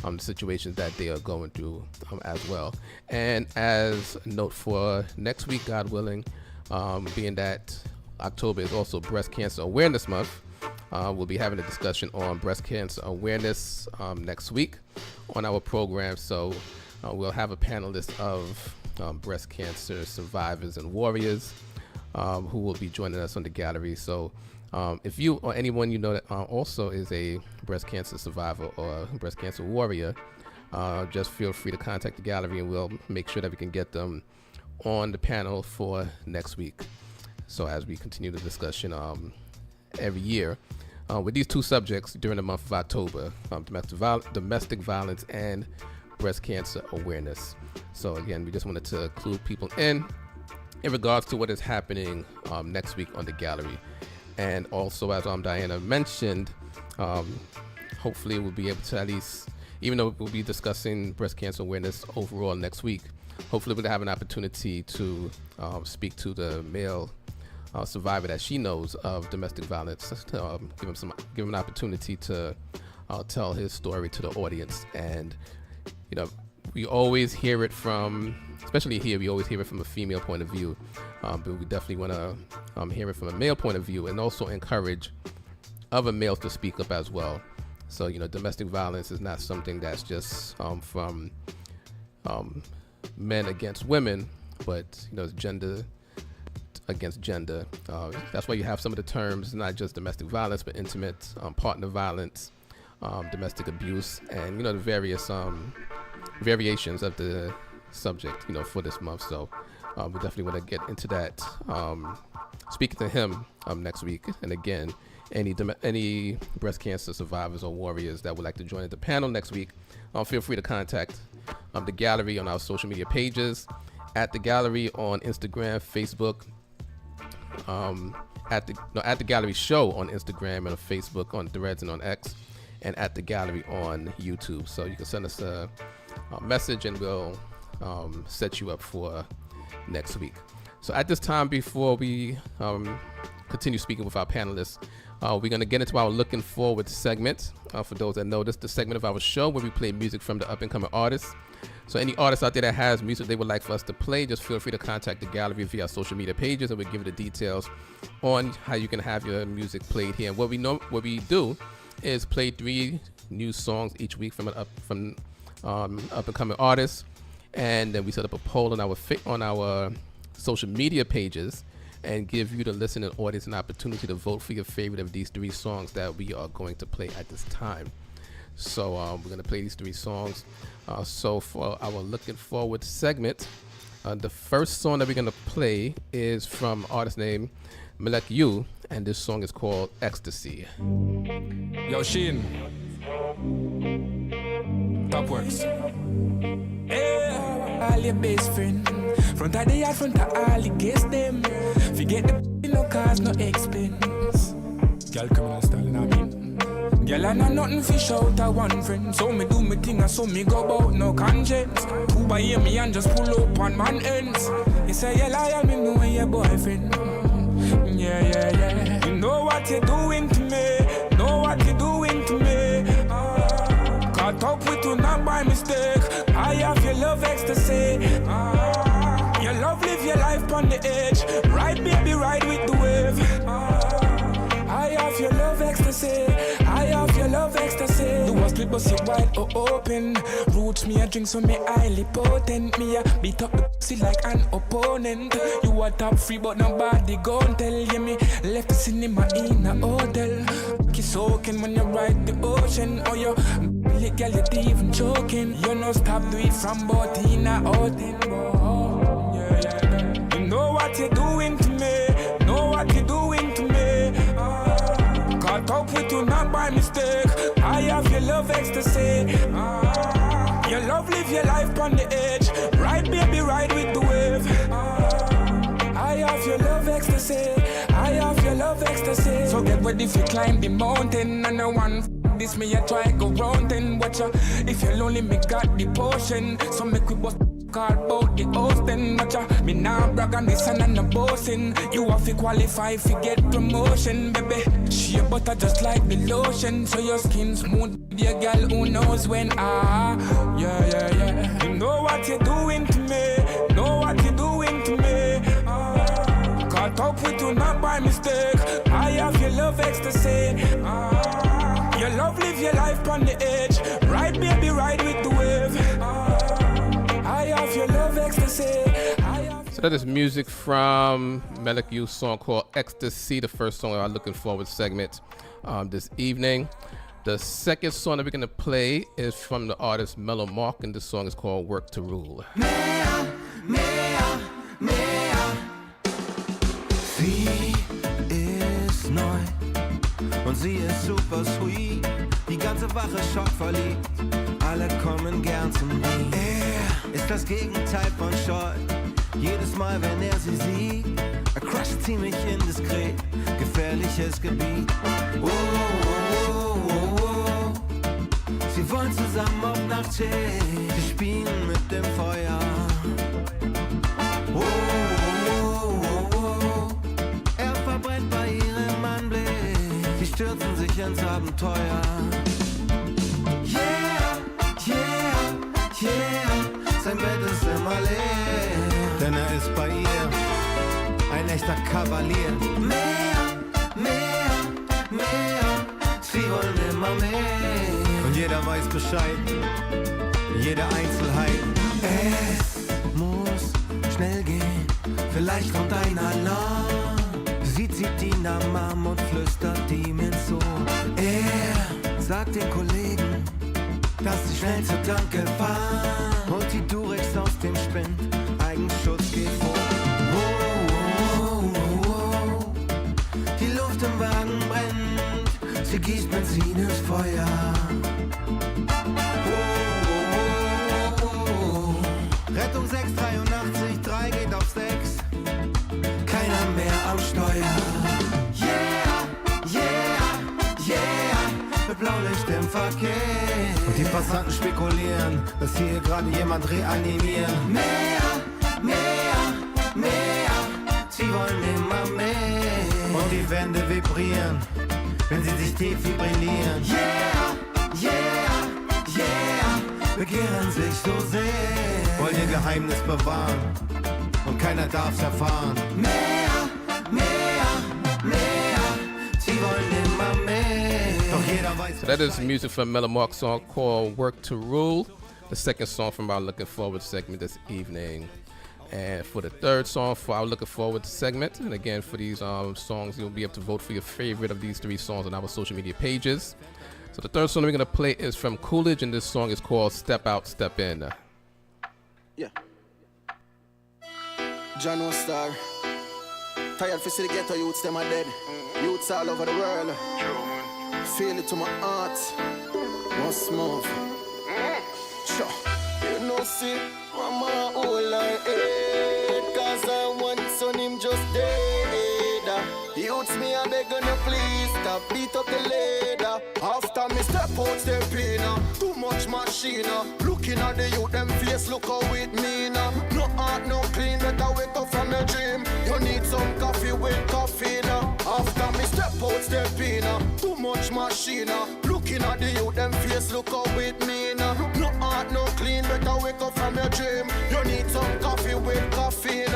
S5: the situations that they are going through as well. And as a note for next week, God willing, being that October is also Breast Cancer Awareness Month, we'll be having a discussion on breast cancer awareness next week on our program. So we'll have a panelist of breast cancer survivors and warriors who will be joining us on the gallery. So if you or anyone you know that also is a breast cancer survivor or breast cancer warrior, just feel free to contact the gallery and we'll make sure that we can get them on the panel for next week. So as we continue the discussion every year with these two subjects during the month of October, domestic violence and breast cancer awareness. So again, we just wanted to include people in regards to what is happening next week on the gallery. And also, as Diana mentioned, hopefully we'll be able to at least, even though we'll be discussing breast cancer awareness overall next week, hopefully we'll have an opportunity to speak to the male survivor that she knows of domestic violence. Give him an opportunity to tell his story to the audience. And we always hear it from, especially here, we always hear it from a female point of view, but we definitely want to hear it from a male point of view, and also encourage other males to speak up as well. So domestic violence is not something that's just from men against women, but it's gender against gender. That's why you have some of the terms, not just domestic violence, but intimate partner violence, domestic abuse, and the various variations of the subject for this month. So we definitely want to get into that, speaking to him next week. And again, any breast cancer survivors or warriors that would like to join the panel next week, feel free to contact the gallery on our social media pages, at the gallery on Instagram, Facebook, at the gallery show on Instagram and on Facebook, on Threads and on X, and at the gallery on YouTube. So you can send us a message and we'll set you up for next week. So at this time, before we continue speaking with our panelists, we're going to get into our looking forward segment. For those that know, this is the segment of our show where we play music from the up and coming artists. So any artist out there that has music they would like for us to play, just feel free to contact the gallery via our social media pages, and we'll give you the details on how you can have your music played here. And what we do is play 3 new songs each week from up and coming artists, and then we set up a poll on our social media pages and give you, the listening audience, an opportunity to vote for your favorite of these 3 songs that we are going to play at this time. So we're going to play these 3 songs. So for our looking forward segment, the first song that we're going to play is from an artist named Melek U, and this song is called Ecstasy.
S19: Yo, Sheen. Top works. Hey, all your best friend. Front of the yard, front of all the guests them. Forget the no cars, no expense. Girl criminal style, you know what I mean? Girl, I know nothing fish out of one friend. So me do me thing and so me go about no conscience. Who by hear me and just pull up on man ends. You say you lie, me know your boyfriend. Yeah. You know what you're doing to me. Know what you're doing to me. Caught up with you not by mistake. I have your love ecstasy. Your love live your life on the edge. Ride baby, ride with the wave. I have your love ecstasy. I have your love ecstasy. Do a slip but sit wide or open. Roots me a drink so me highly potent. Me a beat up the pussy like an opponent. You a top free but nobody gon' tell you me. Left the cinema in a hotel. Kiss soaking when you ride the ocean. Oh you girl you even choking. You no stop do it from both in a hotel. Yeah. You know what you're doing to me. Know what you're doing to me. Caught up with you not by mistake. I have your love ecstasy. Your love live your life on the edge. Ride baby, ride with the wave. I have your love ecstasy. I have your love ecstasy. So get ready if you climb the mountain. And no one this me I try go round and watch ya. If you're lonely me got the potion. So make we bust call about the host and watch ya. Me now brag on this and the bossing. You have to qualify if you get promotion, baby. Shea butter just like the lotion. So your skin smooth, dear girl who knows when. Yeah. You know what you're doing to me. Know what you're doing to me. Caught up with you not by mistake. I have your love ecstasy. Your love live your life on the edge. Ride baby, ride with the wave. I have your love ecstasy.
S5: So that is music from Melek U's song called Ecstasy, the first song of our Looking Forward segment this evening. The second song that we're going to play is from the artist Mellow Mark, and this song is called Work to Rule.
S20: Sie ist neu und sie ist super sweet. Die ganze Wache schockverliebt, alle kommen gern zum Beat. Er ist das Gegenteil von scheu. Jedes Mal, wenn er sie sieht, er crusht ziemlich indiskret, gefährliches Gebiet. Oh. Sie wollen zusammen auf Nacht chillen, sie spielen mit dem Feuer. ans Abenteuer. Yeah, yeah, yeah, sein Bett ist immer leer, denn er ist bei ihr, ein echter Kavalier. Mehr, sie wollen immer mehr. Und jeder weiß Bescheid, jede Einzelheit. Es muss schnell gehen, vielleicht kommt ein Alarm. Sie zieht ihn am Arm und flüstert ihm ins Ohr. Er sagt den Kollegen, dass sie schnell zur Tanke fahren. Holt die Durex aus dem Spind, Eigenschutz geht vor. Die Luft im Wagen brennt, sie gießt Benzin ins Feuer. Rettung 683, 3 geht auf 6. Keiner mehr am Steuer. Yeah, yeah, yeah, mit Blaulicht im Verkehr. Und die Passanten spekulieren, dass hier gerade jemand reanimiert. Mehr, sie wollen immer mehr. Und die Wände vibrieren, wenn sie sich defibrillieren. Yeah, yeah, yeah, begehren sich so sehr. Wollen ihr Geheimnis bewahren und keiner darf's erfahren. Mehr, sie wollen immer mehr. Doch jeder weiß.
S5: So that is music from Mellow Mark's song called Work to Rule, the second song from our Looking Forward segment this evening. And for the third song for our Looking Forward segment, and again for these songs, you'll be able to vote for your favorite of these 3 songs on our social media pages. So the third song we're going to play is from Coolidge, and this song is called Step Out, Step In.
S21: Yeah. John Star. Tired for see the ghetto youths, them are dead. Youths all over the world. Feel it to my heart. Must move. Sure. You know, see, mama all I hate. Cause I want son him just dead. Youths me a begging you please stop beat up the leader. After me step out, step in. Too much machine. Looking at the youth, them face look how it mean. No heart, no clean, better wake up from your dream. You need some coffee with caffeine. After me step out, step in. Too much machine. Looking at the youth, them face look how it mean. No heart, no clean, better wake up from your dream. You need some coffee with caffeine.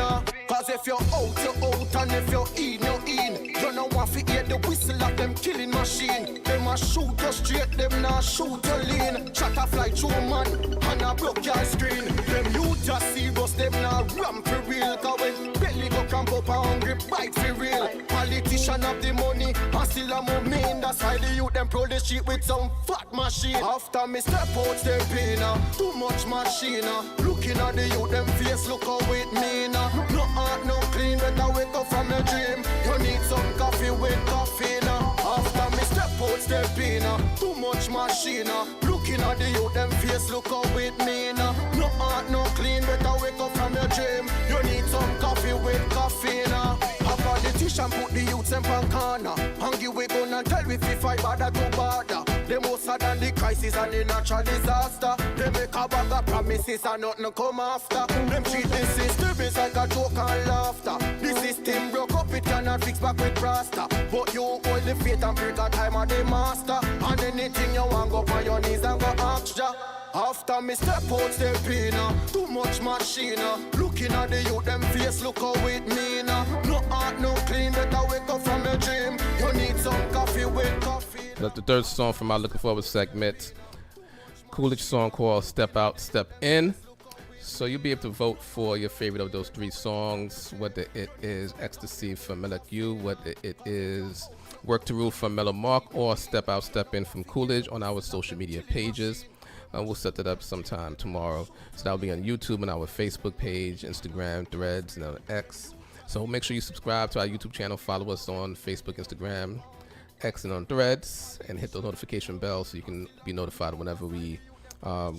S21: Cause if you're out, you're out, and if you're in, you're in. You know want to hear the whistle of them killing machine. Them a shoot you straight, them not shoot you lean. Shot a fly through man, and a broke your screen. Them you just serious, them not ram for real. Cause when belly go cramp up and hungry, bite for real. Politician have the money, and still a move mean. That's why the youth them pro the street with some fat machine. After me step out, step in. Too much machine. Looking at the youth, them face look how it mean. No heart, no clean, better wake up from your dream. You need some coffee with caffeine. After me step out, step in. Too much machine. Looking at the youth, them face look how it mean. No heart, no clean, better wake up from your dream. You need some coffee with caffeine. A politician put the youths in pan corner. Hungry we gonna tell we fi fight bother to bother. They more sad than the crisis and the natural disaster. They make a bag of promises and nothing come after. Them treat the system is like a joke and laughter. The system broke up, it cannot fix back with rasta. But you hold the faith and pray God time of the master. And anything you want, go on your knees and go ask ya. After me step out, step in. Too much machine. Looking at the youth, them face look how it mean. No heart, no clean, better wake up from your dream. You need some coffee with coffee.
S5: That's the third song from our Looking Forward segment. Coolidge song called Step Out, Step In. So you'll be able to vote for your favorite of those 3 songs, whether it is Ecstasy from Mellow You, whether it is Work to Rule from Mellow Mark, or Step Out, Step In from Coolidge on our social media pages. We'll set that up sometime tomorrow. So that'll be on YouTube and our Facebook page, Instagram, Threads, and X. So make sure you subscribe to our YouTube channel, follow us on Facebook, Instagram, X, and on Threads, and hit the notification bell so you can be notified whenever we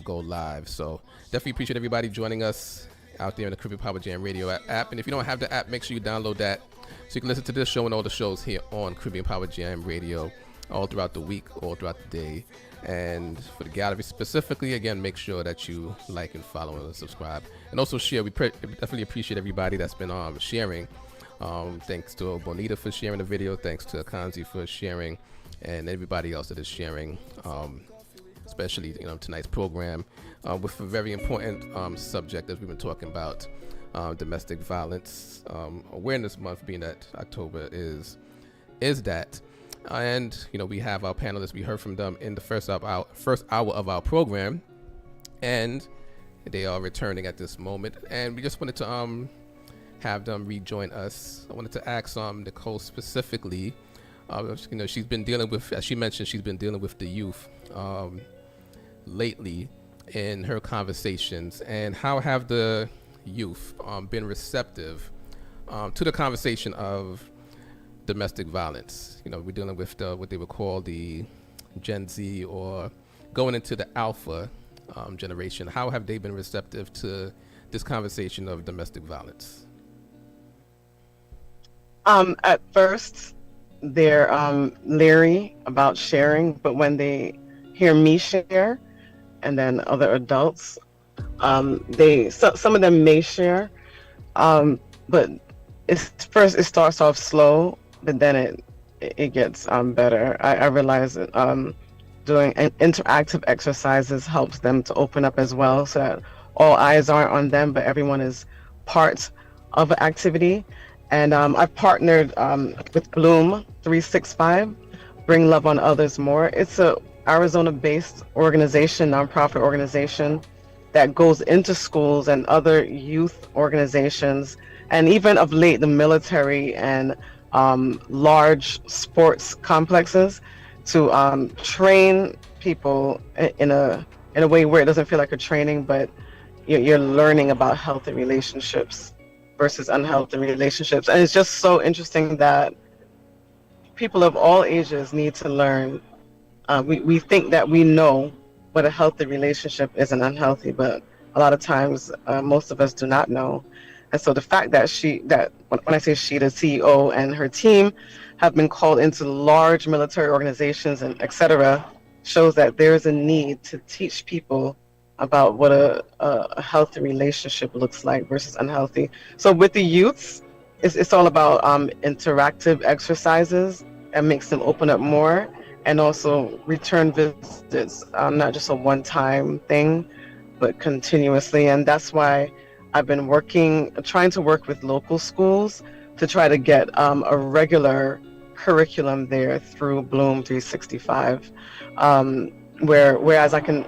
S5: go live. So definitely appreciate everybody joining us out there in the Caribbean Power Jam Radio app. And if you don't have the app, make sure you download that so you can listen to this show and all the shows here on Caribbean Power Jam Radio all throughout the week, all throughout the day. And for the gallery specifically, again, make sure that you like and follow and subscribe. And also share. We definitely appreciate everybody that's been sharing. Thanks to Bonita for sharing the video. Thanks to Kanzi for sharing and everybody else that is sharing, especially tonight's program with a very important subject that we've been talking about, domestic violence awareness month, being that October is that. And we have our panelists. We heard from them in the first hour of our program, and they are returning at this moment. And we just wanted to have them rejoin us. I wanted to ask Nicole specifically. She's been dealing with, as she mentioned, she's been dealing with the youth lately in her conversations. And how have the youth been receptive to the conversation of domestic violence? We're dealing with what they would call the Gen Z, or going into the Alpha generation. How have they been receptive to this conversation of domestic violence?
S8: At first, they're leery about sharing, but when they hear me share, and then other adults, some of them may share, but it starts off slow, but then it gets better. I realize that doing interactive exercises helps them to open up as well, so that all eyes aren't on them, but everyone is part of an activity. And I've partnered with Bloom 365, Bring Love on Others More. It's a Arizona-based organization, nonprofit organization that goes into schools and other youth organizations, and even of late the military and large sports complexes, to train people in a way where it doesn't feel like a training, but you're learning about healthy relationships versus unhealthy relationships. And it's just so interesting that people of all ages need to learn. We think that we know what a healthy relationship is and unhealthy, but a lot of times most of us do not know. And so the fact that when I say she, the CEO and her team have been called into large military organizations and et cetera, shows that there's a need to teach people about what a healthy relationship looks like versus unhealthy. So with the youths, it's all about interactive exercises and makes them open up more, and also return visits, not just a one-time thing, but continuously. And that's why I've been trying to work with local schools to try to get a regular curriculum there through Bloom 365, whereas I can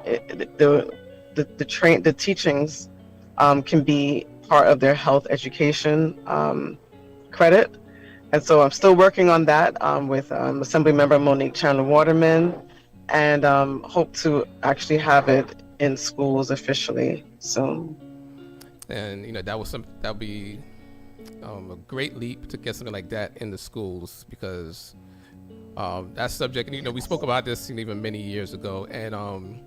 S8: the teachings can be part of their health education credit. And so I'm still working on that with Assemblymember Monique Chandler-Waterman, and hope to actually have it in schools officially soon.
S5: And that would be a great leap to get something like that in the schools, because that subject, we spoke about this even many years ago, and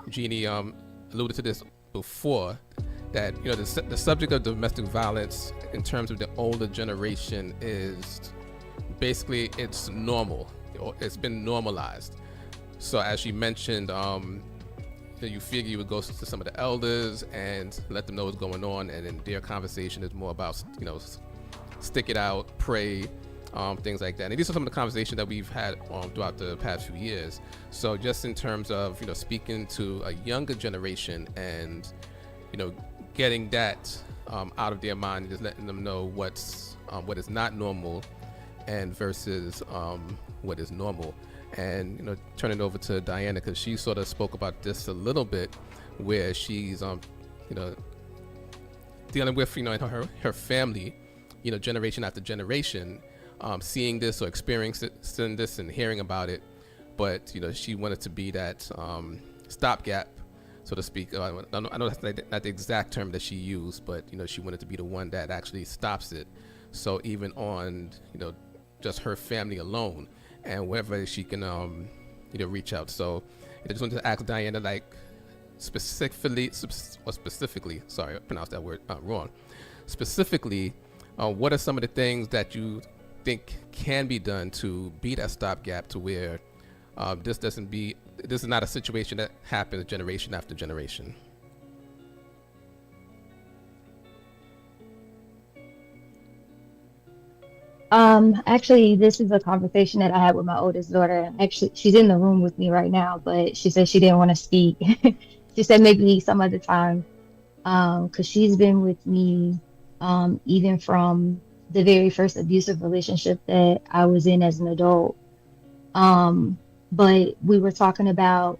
S5: Jeannie alluded to this before, that the subject of domestic violence in terms of the older generation is basically, it's normal. It's been normalized. So as she mentioned, you figure you would go to some of the elders and let them know what's going on, and then their conversation is more about stick it out, pray, things like that. And these are some of the conversations that we've had throughout the past few years. So just in terms of speaking to a younger generation and getting that out of their mind, and just letting them know what is not normal and versus what is normal. And turn it over to Diana, because she sort of spoke about this a little bit, where she's dealing with her family, generation after generation, seeing this or experiencing this and hearing about it, but she wanted to be that stopgap, so to speak. I know that's not the exact term that she used, but she wanted to be the one that actually stops it. So even on just her family alone, and wherever she can reach out. So I just wanted to ask Diana, specifically, sorry, I pronounced that word wrong. Specifically, what are some of the things that you think can be done to be that stopgap, to where this is not a situation that happens generation after generation?
S9: Actually, this is a conversation that I had with my oldest daughter. Actually, she's in the room with me right now, but she said she didn't want to speak. She said maybe some other time, because she's been with me, even from the very first abusive relationship that I was in as an adult. But we were talking about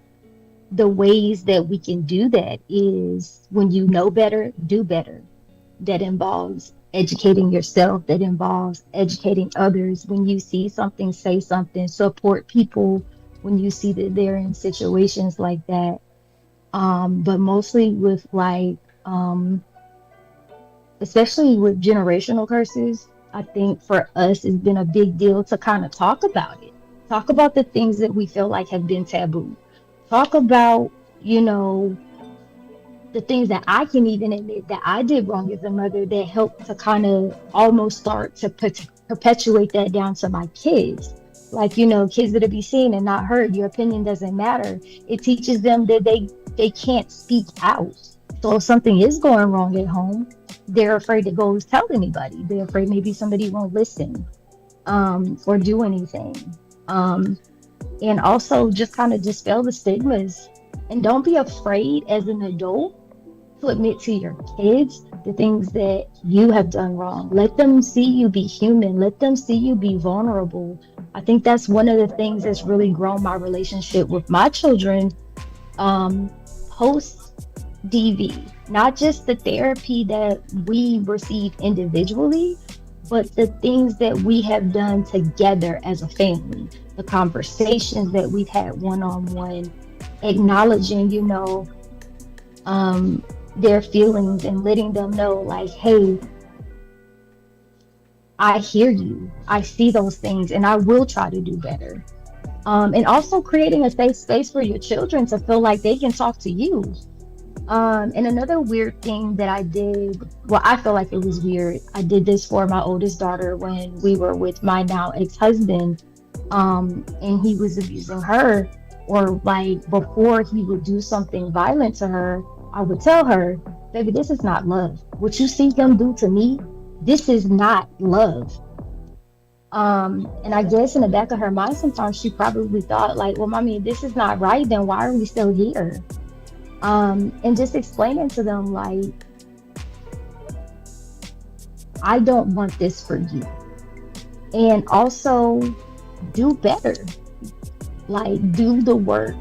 S9: the ways that we can do that is when you know better, do better. That involves educating yourself, that involves educating others. When you see something, say something, support people when you see that they're in situations like that. But mostly with like, especially with generational curses, I think for us it's been a big deal to kind of talk about it. Talk about the things that we feel like have been taboo. Talk about, you know, the things that I can even admit that I did wrong as a mother that helped to kind of almost start to perpetuate that down to my kids. Like, you know, kids that'll be seen and not heard. Your opinion doesn't matter. It teaches them that they can't speak out. So if something is going wrong at home, they're afraid to go tell anybody. They're afraid maybe somebody won't listen, or do anything. And also just kind of dispel the stigmas. And don't be afraid as an adult to admit to your kids the things that you have done wrong. Let them see you be human. Let them see you be vulnerable. I think that's one of the things that's really grown my relationship with my children, post DV. Not just the therapy that we receive individually, but the things that we have done together as a family. The conversations that we've had one-on-one, acknowledging, you know, their feelings and letting them know like, hey, I hear you, I see those things, and I will try to do better. And also creating a safe space for your children to feel like they can talk to you. And another weird thing that I did, well, I feel like it was weird. I did this for my oldest daughter when we were with my now ex-husband, and he was abusing her, or like before he would do something violent to her, I would tell her, baby, this is not love. What you see him do to me, this is not love. And I guess in the back of her mind, sometimes she probably thought like, well, mommy, this is not right, then why are we still here? And just explaining to them like, I don't want this for you. And also do better. Like, do the work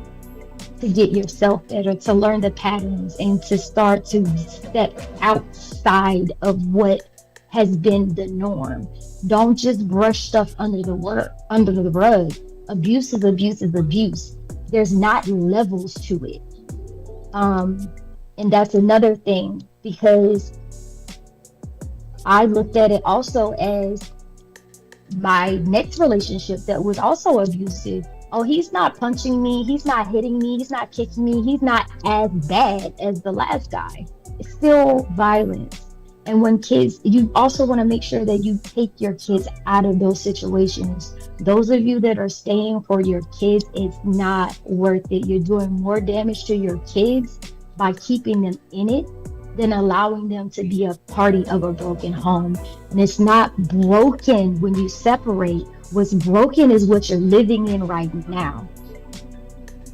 S9: to get yourself better, to learn the patterns, and to start to step outside of what has been the norm. Don't just brush stuff under the rug. Abuse is abuse is abuse. There's not levels to it. And that's another thing, because I looked at it also as my next relationship that was also abusive. Oh, he's not punching me, he's not hitting me, he's not kicking me, he's not as bad as the last guy. It's still violence. And when kids, you also want to make sure that you take your kids out of those situations. Those of you that are staying for your kids, it's not worth it. You're doing more damage to your kids by keeping them in it than allowing them to be a party of a broken home. And it's not broken when you separate. What's broken is what you're living in right now.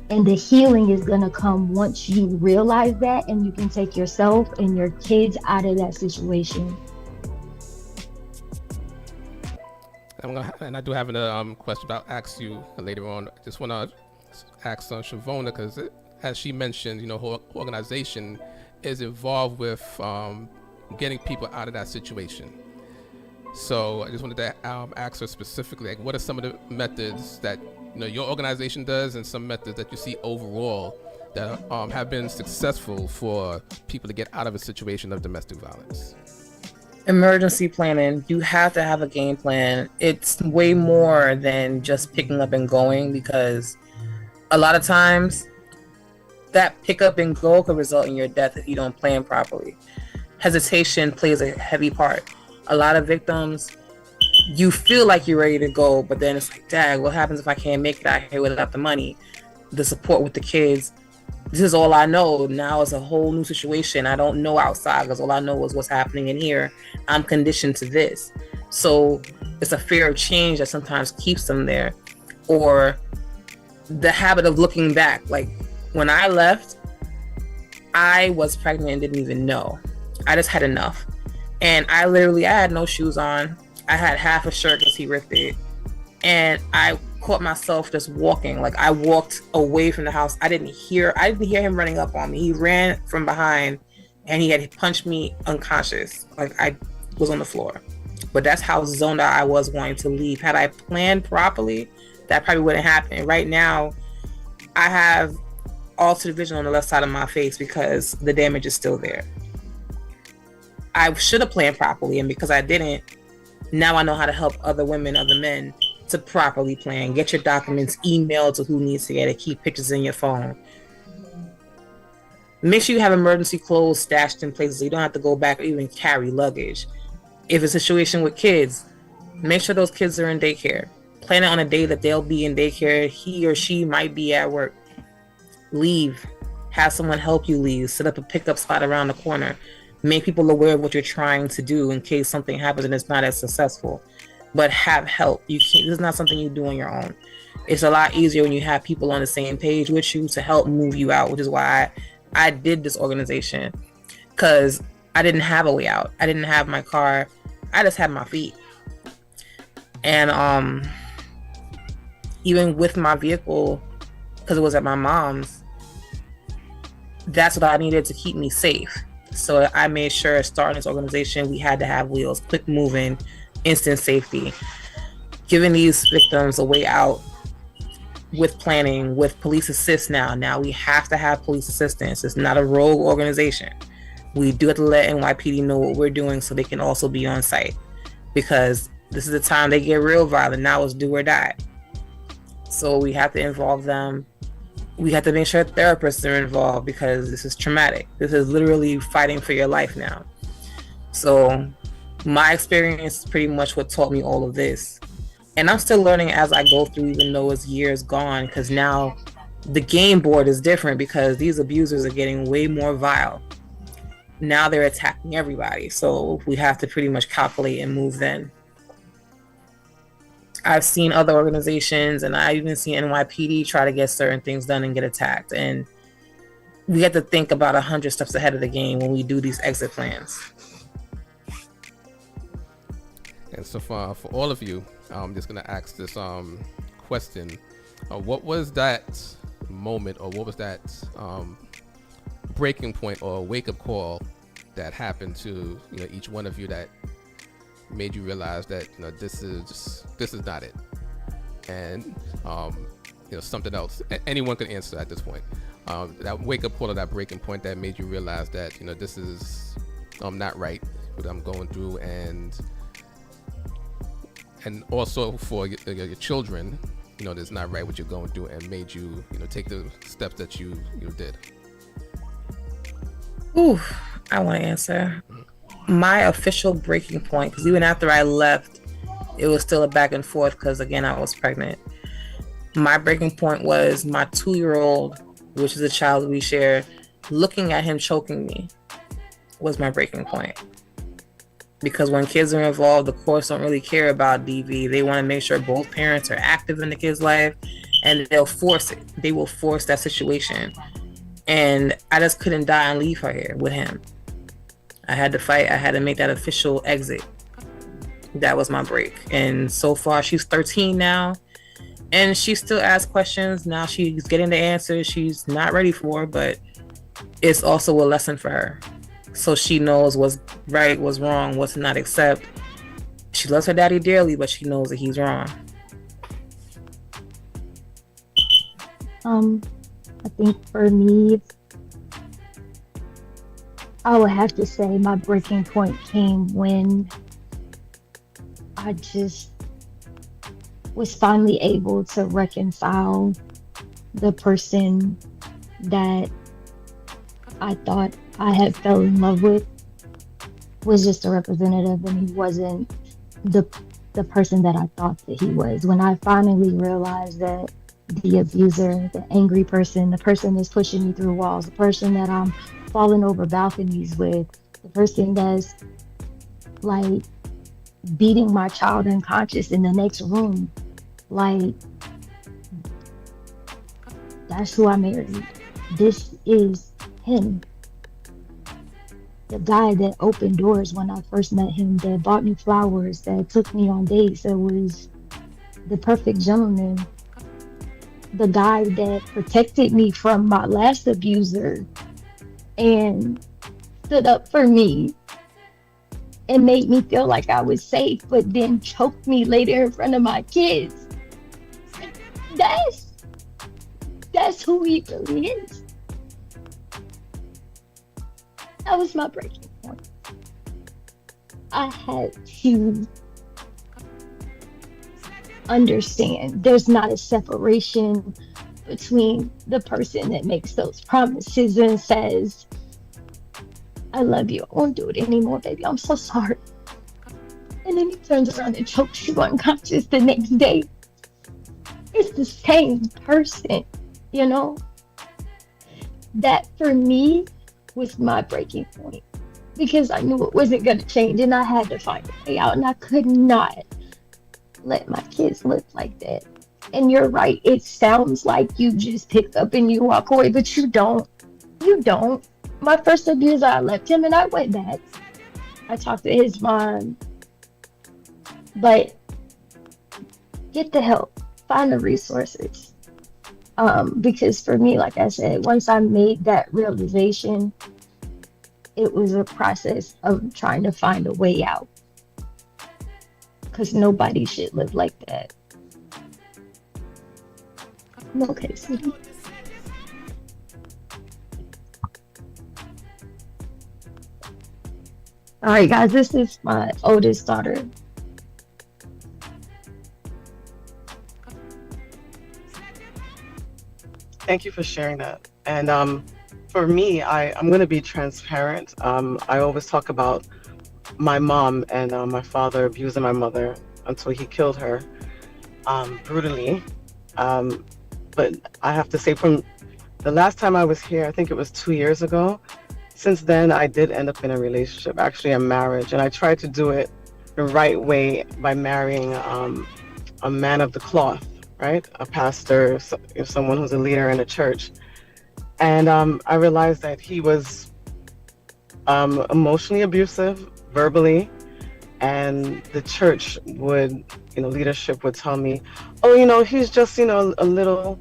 S9: And the healing is going to come once you realize that, and you can take yourself and your kids out of that situation.
S5: And I do have a question about ask you later on. I just want to ask Shavona, because as she mentioned, you know, her organization is involved with getting people out of that situation. So I just wanted to ask her specifically, like, what are some of the methods that, you know, your organization does, and some methods that you see overall that have been successful for people to get out of a situation of domestic violence?
S10: Emergency planning. You have to have a game plan. It's way more than just picking up and going, because a lot of times that pick up and go could result in your death if you don't plan properly. Hesitation plays a heavy part. A lot of victims, you feel like you're ready to go, but then it's like, dang, what happens if I can't make it out here without the money, the support with the kids? this is all I know. Now it's a whole new situation. I don't know outside because all I know is what's happening in here. I'm conditioned to this. So it's a fear of change that sometimes keeps them there. Or the habit of looking back. Like when I left, I was pregnant and didn't even know. I just had enough. And I had no shoes on. I had half a shirt because he ripped it. And I caught myself just walking. Like I walked away from the house. I didn't hear him running up on me. He ran from behind and he had punched me unconscious. Like I was on the floor. But that's how zoned out I was going to leave. Had I planned properly, that probably wouldn't happen. Right now, I have altered vision on the left side of my face because the damage is still there. I should have planned properly, and because I didn't, now I know how to help other women, other men to properly plan. Get your documents emailed to who needs to get it. Keep pictures in your phone. Make sure you have emergency clothes stashed in places so you don't have to go back or even carry luggage. If it's a situation with kids, make sure those kids are in daycare. Plan it on a day that they'll be in daycare. He or she might be at work. Leave. Have someone help you leave. Set up a pickup spot around the corner. Make people aware of what you're trying to do in case something happens and it's not as successful. But have help. This is not something you do on your own. It's a lot easier when you have people on the same page with you to help move you out, which is why I did this organization, because I didn't have a way out. I didn't have my car. I just had my feet. And even with my vehicle, because it was at my mom's, that's what I needed to keep me safe. So I made sure starting this organization, we had to have wheels, quick moving, instant safety, giving these victims a way out with planning, with police assist now. Now we have to have police assistance. It's not a rogue organization. We do have to let NYPD know what we're doing so they can also be on site, because this is the time they get real violent. Now it's do or die. So we have to involve them. We have to make sure therapists are involved because this is traumatic. This is literally fighting for your life now. So my experience is pretty much what taught me all of this. And I'm still learning as I go through, even though it's years gone, because now the game board is different because these abusers are getting way more vile. Now they're attacking everybody. So we have to pretty much calculate and move then. I've seen other organizations, and I even seen NYPD try to get certain things done and get attacked. And we have to think about 100 steps ahead of the game when we do these exit plans.
S5: And so for all of you, I'm just going to ask this question. What was that moment, or what was that breaking point or wake-up call that happened to each one of you that made you realize that this is not it, and something else? Anyone could answer at this point. That wake-up call or that breaking point that made you realize that this is not right, what I'm going through, and also for your children, this is not right what you're going through, and made you take the steps that you did.
S10: Ooh, I want to answer. My official breaking point, because even after I left, it was still a back and forth because, again, I was pregnant. My breaking point was my 2-year-old, which is a child we share, looking at him choking me was my breaking point. Because when kids are involved, the courts don't really care about DV. They want to make sure both parents are active in the kid's life, and they'll force it. They will force that situation. And I just couldn't die and leave her here with him. I had to fight. I had to make that official exit. That was my break. And so far, she's 13 now, and she still asks questions. Now she's getting the answers she's not ready for, but it's also a lesson for her. So she knows what's right, what's wrong, what to not accept. She loves her daddy dearly, but she knows that he's wrong.
S9: I think for me, I would have to say my breaking point came when I just was finally able to reconcile the person that I thought I had fell in love with was just a representative, and he wasn't the person that I thought that he was. When I finally realized that the abuser, the angry person, the person that's pushing me through walls, the person that I'm falling over balconies with, the person that's like beating my child unconscious in the next room. Like, that's who I married. This is him. The guy that opened doors when I first met him, that bought me flowers, that took me on dates, that was the perfect gentleman. The guy that protected me from my last abuser and stood up for me and made me feel like I was safe, but then choked me later in front of my kids. That's who he really is. That was my breaking point. I had to understand there's not a separation between the person that makes those promises and says, I love you, I won't do it anymore, baby, I'm so sorry. And then he turns around and chokes you unconscious the next day. It's the same person, you know? That for me was my breaking point, because I knew it wasn't going to change and I had to find a way out, and I could not let my kids live like that. And you're right, it sounds like you just pick up and you walk away, but you don't. You don't. My first abuser, I left him and I went back. I talked to his mom. But get the help. Find the resources. Because for me, like I said, once I made that realization, it was a process of trying to find a way out. Because nobody should live like that. Okay, sweetie. All right, guys, this is my oldest daughter.
S8: Thank you for sharing that. And for me, I'm going to be transparent. I always talk about my mom and my father abusing my mother until he killed her brutally. But I have to say, from the last time I was here, I think it was 2 years ago, since then I did end up in a relationship, actually a marriage, and I tried to do it the right way by marrying a man of the cloth, right? A pastor, someone who's a leader in a church. And I realized that he was emotionally abusive, verbally, and the church would, leadership would tell me, oh, he's just, a little,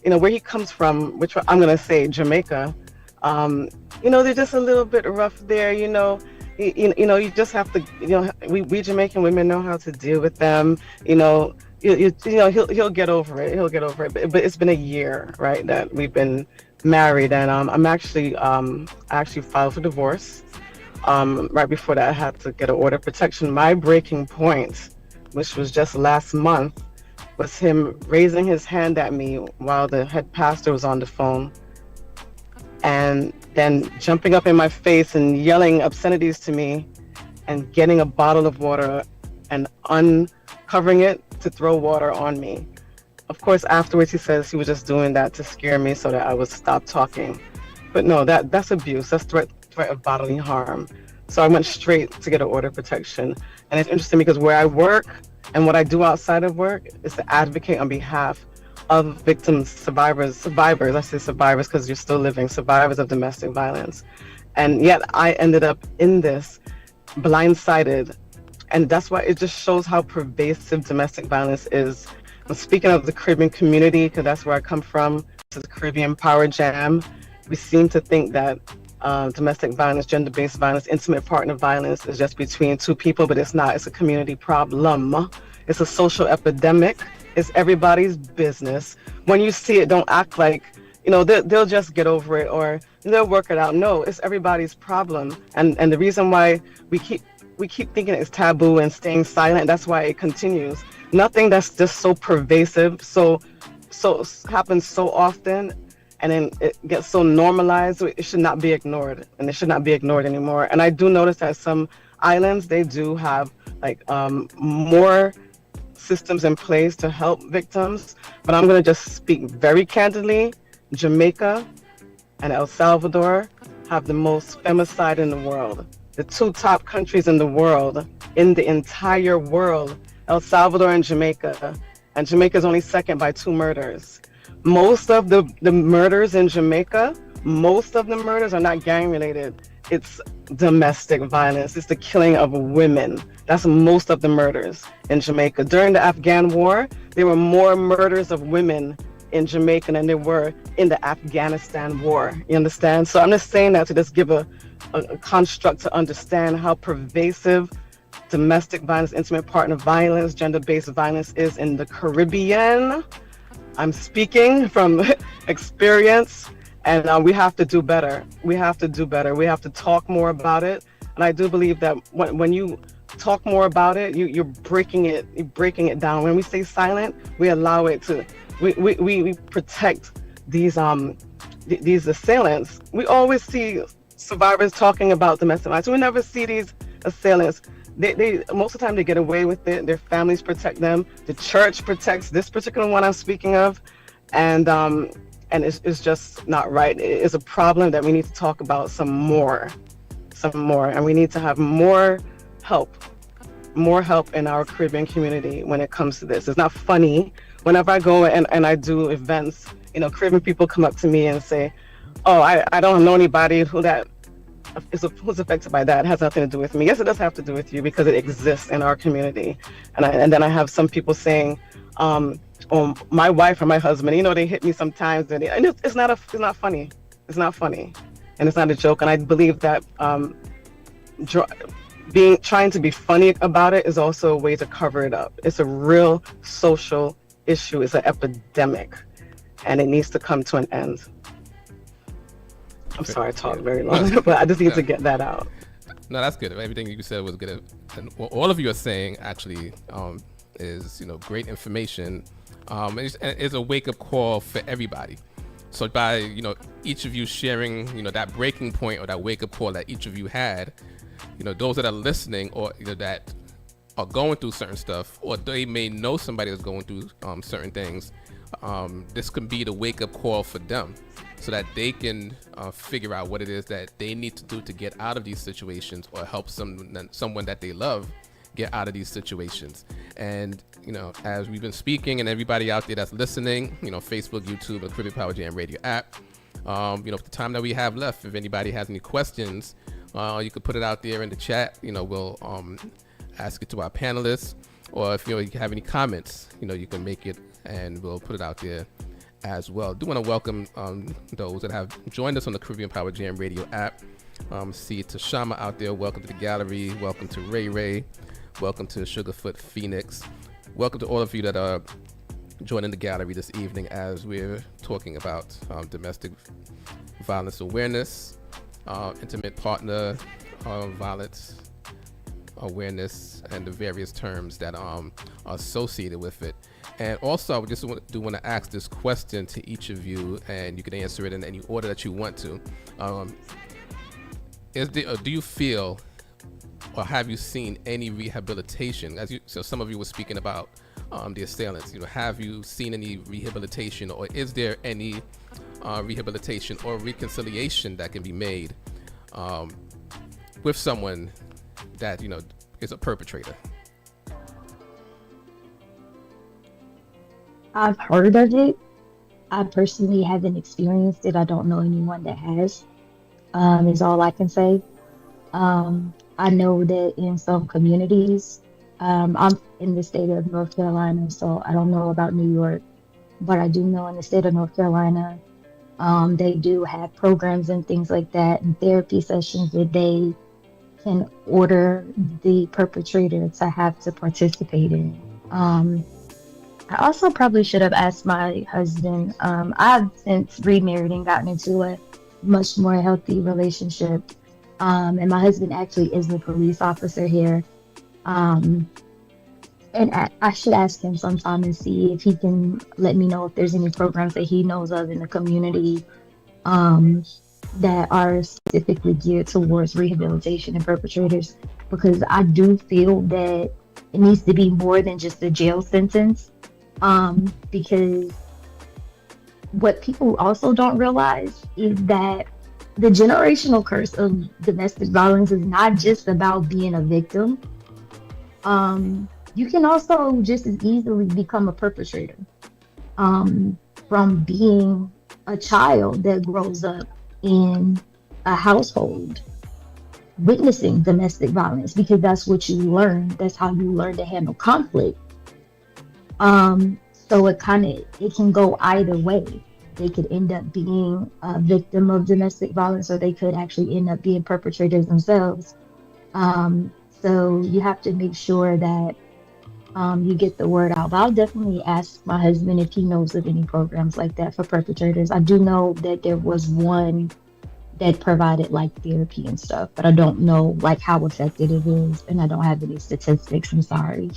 S8: where he comes from, which I'm going to say Jamaica, they're just a little bit rough there, you just have to, we Jamaican women know how to deal with them, he'll get over it, but it's been a year, right, that we've been married, and I actually filed for divorce. Right before that, I had to get an order of protection. My breaking point, which was just last month, was him raising his hand at me while the head pastor was on the phone, and then jumping up in my face and yelling obscenities to me, and getting a bottle of water and uncovering it to throw water on me. Of course, afterwards he says he was just doing that to scare me so that I would stop talking. But no, that's abuse. That's threat of bodily harm. So I went straight to get an order of protection. And it's interesting because where I work and what I do outside of work is to advocate on behalf of victims, survivors, I say survivors because you're still living, survivors of domestic violence. And yet I ended up in this blindsided. And that's why it just shows how pervasive domestic violence is. And speaking of the Caribbean community, because that's where I come from, to the Caribbean Power Jam, we seem to think that domestic violence, gender-based violence, intimate partner violence is just between two people, but it's not. It's a community problem. It's a social epidemic. It's everybody's business. When you see it, don't act like, they'll just get over it or they'll work it out. No, it's everybody's problem. And the reason why we keep thinking it's taboo and staying silent, that's why it continues. Nothing that's just so pervasive, so happens so often, and then it gets so normalized, it should not be ignored, and it should not be ignored anymore. And I do notice that some islands, they do have like more systems in place to help victims, but I'm going to just speak very candidly. Jamaica and El Salvador have the most femicide in the world. The two top countries in the world, in the entire world, El Salvador and Jamaica. And Jamaica is only second by 2 murders. Most of the murders in Jamaica, most of the murders are not gang related. It's domestic violence. It's the killing of women. That's most of the murders in Jamaica. During the Afghan war, there were more murders of women in Jamaica than there were in the Afghanistan war. You understand? So I'm just saying that to just give a construct to understand how pervasive domestic violence, intimate partner violence, gender-based violence is in the Caribbean. I'm speaking from experience, and we have to do better. We have to do better. We have to talk more about it. And I do believe that when you talk more about it, you're breaking it down. When we stay silent, we allow it to. We protect these assailants. We always see survivors talking about domestic violence. We never see these assailants. They most of the time they get away with it. Their families protect them. The church protects this particular one I'm speaking of, and it's just not right. It is a problem that we need to talk about some more, and we need to have more help in our Caribbean community when it comes to this. It's not funny. Whenever I go and I do events, Caribbean people come up to me and say, "Oh, I don't know anybody who's affected by that. It has nothing to do with me." Yes, it does have to do with you because it exists in our community. And then I have some people saying, "Oh, my wife or my husband." They hit me sometimes, and it's not funny. It's not funny, and it's not a joke. And I believe that trying to be funny about it is also a way to cover it up. It's a real social issue. It's an epidemic, and it needs to come to an end. I'm sorry I talked very long, but I just need to get that out.
S5: No, that's good. Everything you said was good. And what all of you are saying actually is great information. It's a wake-up call for everybody. So by each of you sharing that breaking point or that wake-up call that each of you had, those that are listening or that are going through certain stuff, or they may know somebody that's going through certain things, this can be the wake-up call for them so that they can figure out what it is that they need to do to get out of these situations or help someone that they love get out of these situations. And as we've been speaking, and everybody out there that's listening, Facebook, YouTube, and Caribbean Power Jam Radio app, the time that we have left, if anybody has any questions, you could put it out there in the chat. We'll ask it to our panelists, or if you have any comments, you can make it and we'll put it out there as well. I do want to welcome those that have joined us on the Caribbean Power Jam Radio app. See Tashama out there. Welcome to the gallery. Welcome to Ray Ray. Welcome to Sugarfoot Phoenix. Welcome to all of you that are joining the gallery this evening as we're talking about domestic violence awareness, intimate partner violence awareness, and the various terms that are associated with it. And also, I just want to ask this question to each of you, and you can answer it in any order that you want to. Do you feel, or have you seen any rehabilitation? So some of you were speaking about the assailants. Have you seen any rehabilitation, or is there any rehabilitation or reconciliation that can be made with someone that is a perpetrator?
S9: I've heard of it. I personally haven't experienced it. I don't know anyone that has. Is all I can say. I know that in some communities, I'm in the state of North Carolina, so I don't know about New York, but I do know in the state of North Carolina, they do have programs and things like that, and therapy sessions that they can order the perpetrator to have to participate in. I also probably should have asked my husband. I've since remarried and gotten into a much more healthy relationship. And my husband actually is a police officer here. And I should ask him sometime and see if he can let me know if there's any programs that he knows of in the community that are specifically geared towards rehabilitation and perpetrators. Because I do feel that It needs to be more than just a jail sentence, because what people also don't realize is that the generational curse of domestic violence is not just about being a victim. You can also just as easily become a perpetrator, from being a child that grows up in a household witnessing domestic violence, because that's what you learn. That's how you learn to handle conflict. So it can go either way. They could end up being a victim of domestic violence, or they could actually end up being perpetrators themselves. So you have to make sure that you get the word out. But I'll definitely ask my husband if he knows of any programs like that for perpetrators. I do know that there was one that provided like therapy and stuff, but I don't know like how effective it is, and I don't have any statistics. I'm sorry.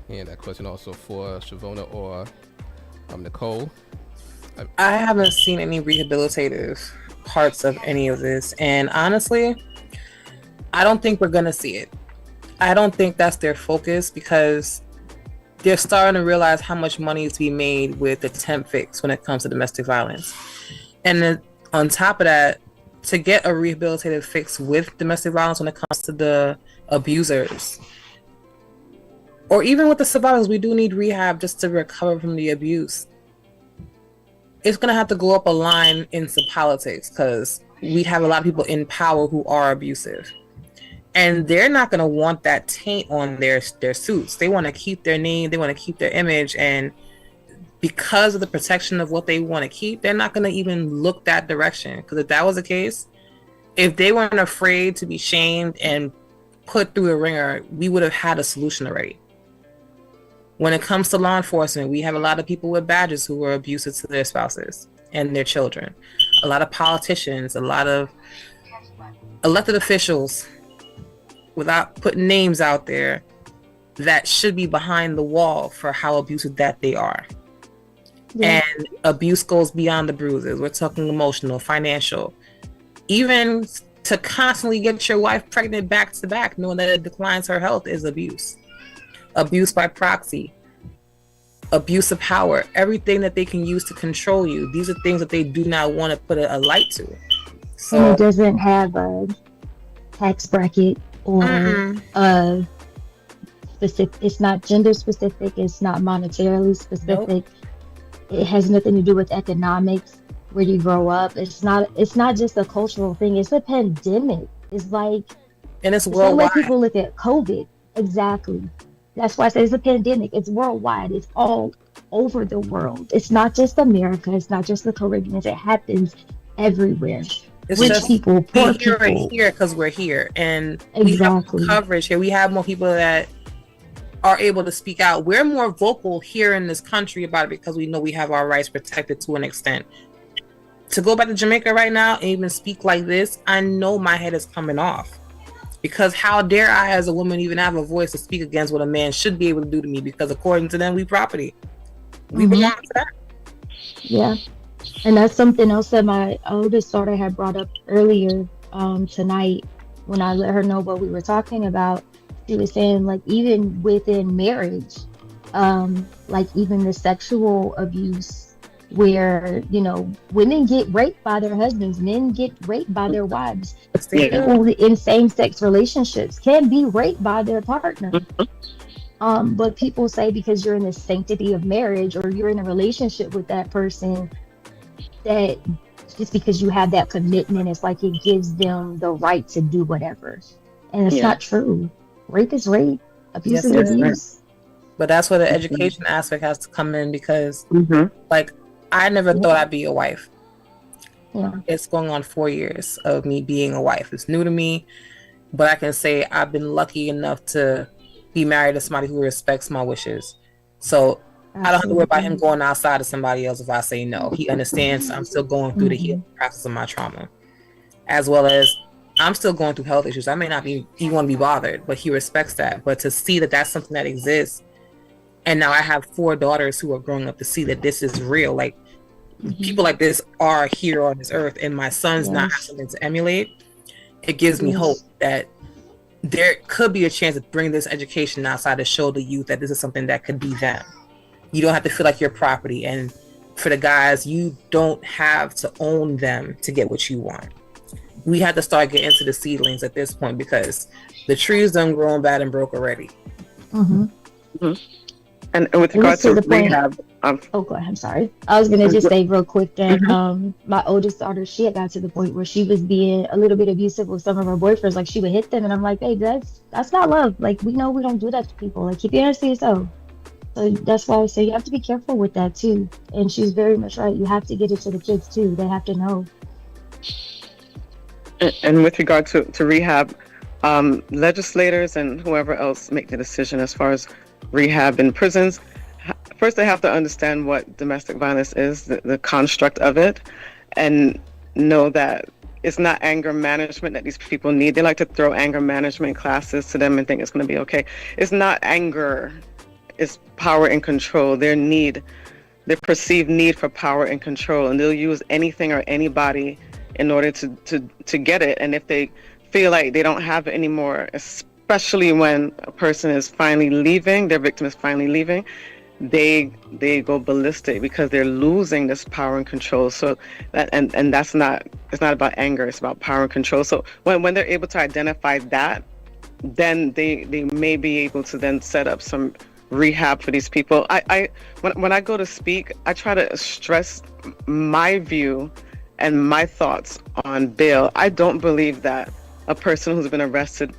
S5: And that question also for Shavona or Nicole.
S10: I haven't seen any rehabilitative parts of any of this, and honestly, I don't think we're gonna see it. I don't think that's their focus, because they're starting to realize how much money is to be made with the temp fix when it comes to domestic violence. And then on top of that, to get a rehabilitative fix with domestic violence when it comes to the abusers, or even with the survivors, we do need rehab just to recover from the abuse. It's going to have to go up a line into politics, because we have a lot of people in power who are abusive. And they're not going to want that taint on their suits. They want to keep their name. They want to keep their image. And because of the protection of what they want to keep, they're not going to even look that direction. Because if that was the case, if they weren't afraid to be shamed and put through a ringer, we would have had a solution already. When it comes to law enforcement, we have a lot of people with badges who are abusive to their spouses and their children. A lot of politicians, a lot of elected officials, without putting names out there, that should be behind the wall for how abusive that they are. Yeah. And abuse goes beyond the bruises. We're talking emotional, financial, even to constantly get your wife pregnant back to back, knowing that it declines her health, is abuse. Abuse by proxy, abuse of power, everything that they can use to control you. These are things that they do not want to put a light to. So,
S9: and it doesn't have a tax bracket or a specific. It's not gender specific. It's not monetarily specific. Nope. It has nothing to do with economics, where you grow up. It's not just a cultural thing. It's a pandemic. It's like,
S10: and it's worldwide.
S9: Same way people look at COVID. Exactly. That's why I say it's a pandemic. It's worldwide. It's all over the world. It's not just America. It's not just the Caribbean. It happens everywhere.
S10: It's
S9: rich
S10: just
S9: people, poor people.
S10: Right here because we're here, and we have coverage here. We have more people that are able to speak out. We're more vocal here in this country about it because we know we have our rights protected to an extent. To go back to Jamaica right now and even speak like this, I know my head is coming off. Because how dare I as a woman even have a voice to speak against what a man should be able to do to me, because according to them, we property. We belong to that.
S9: Yeah. And that's something else that my oldest daughter had brought up earlier tonight when I let her know what we were talking about. She was saying, like, even within marriage, like even the sexual abuse, where, you know, women get raped by their husbands, men get raped by their wives. People in same-sex relationships can be raped by their partner. But people say because you're in the sanctity of marriage, or you're in a relationship with that person, that just because you have that commitment, it's like it gives them the right to do whatever. And it's not true. Rape is rape. Abuse is abuse.
S10: But that's where the education aspect has to come in, because like, I never thought I'd be a wife.
S9: Yeah.
S10: It's going on 4 years of me being a wife. It's new to me, but I can say I've been lucky enough to be married to somebody who respects my wishes. So I don't have to worry about him going outside of somebody else if I say no. He understands I'm still going through the healing process of my trauma, as well as I'm still going through health issues. I may not be want to be bothered, but he respects that. But to see that that's something that exists, and now I have 4 daughters who are growing up to see that this is real. Like, people like this are here on this earth, and my son's not
S9: Yes.
S10: something to emulate. It gives me
S9: Yes.
S10: hope that there could be a chance to bring this education outside to show the youth that this is something that could be them. You don't have to feel like your property, and for the guys, you don't have to own them to get what you want. We have to start getting into the seedlings at this point because the trees done grown bad and broke already.
S9: Mm-hmm.
S8: And with
S9: And
S8: regards
S9: this
S8: to
S9: is the point-
S8: rehab,
S9: Oh, go ahead. I'm sorry. I was gonna just say real quick that my oldest daughter, she had got to the point where she was being a little bit abusive with some of her boyfriends. Like she would hit them, and I'm like, hey, that's not love. Like we know we don't do that to people. Like keep your hands to yourself. So that's why I say you have to be careful with that too. And she's very much right. You have to get it to the kids too. They have to know.
S8: and with regard to rehab, legislators and whoever else make the decision as far as rehab in prisons, first they have to understand what domestic violence is, the construct of it, and know that it's not anger management that these people need. They like to throw anger management classes to them and think it's going to be okay. It's not anger, it's power and control. Their perceived need for power and control, and they'll use anything or anybody in order to get it. And if they feel like they don't have it anymore, especially when a person is finally leaving, their victim is finally leaving, they go ballistic because they're losing this power and control. So that and that's not, it's not about anger, it's about power and control. So when they're able to identify that, then they may be able to then set up some rehab for these people. When I go to speak, I try to stress my view and my thoughts on bail. I don't believe that a person who's been arrested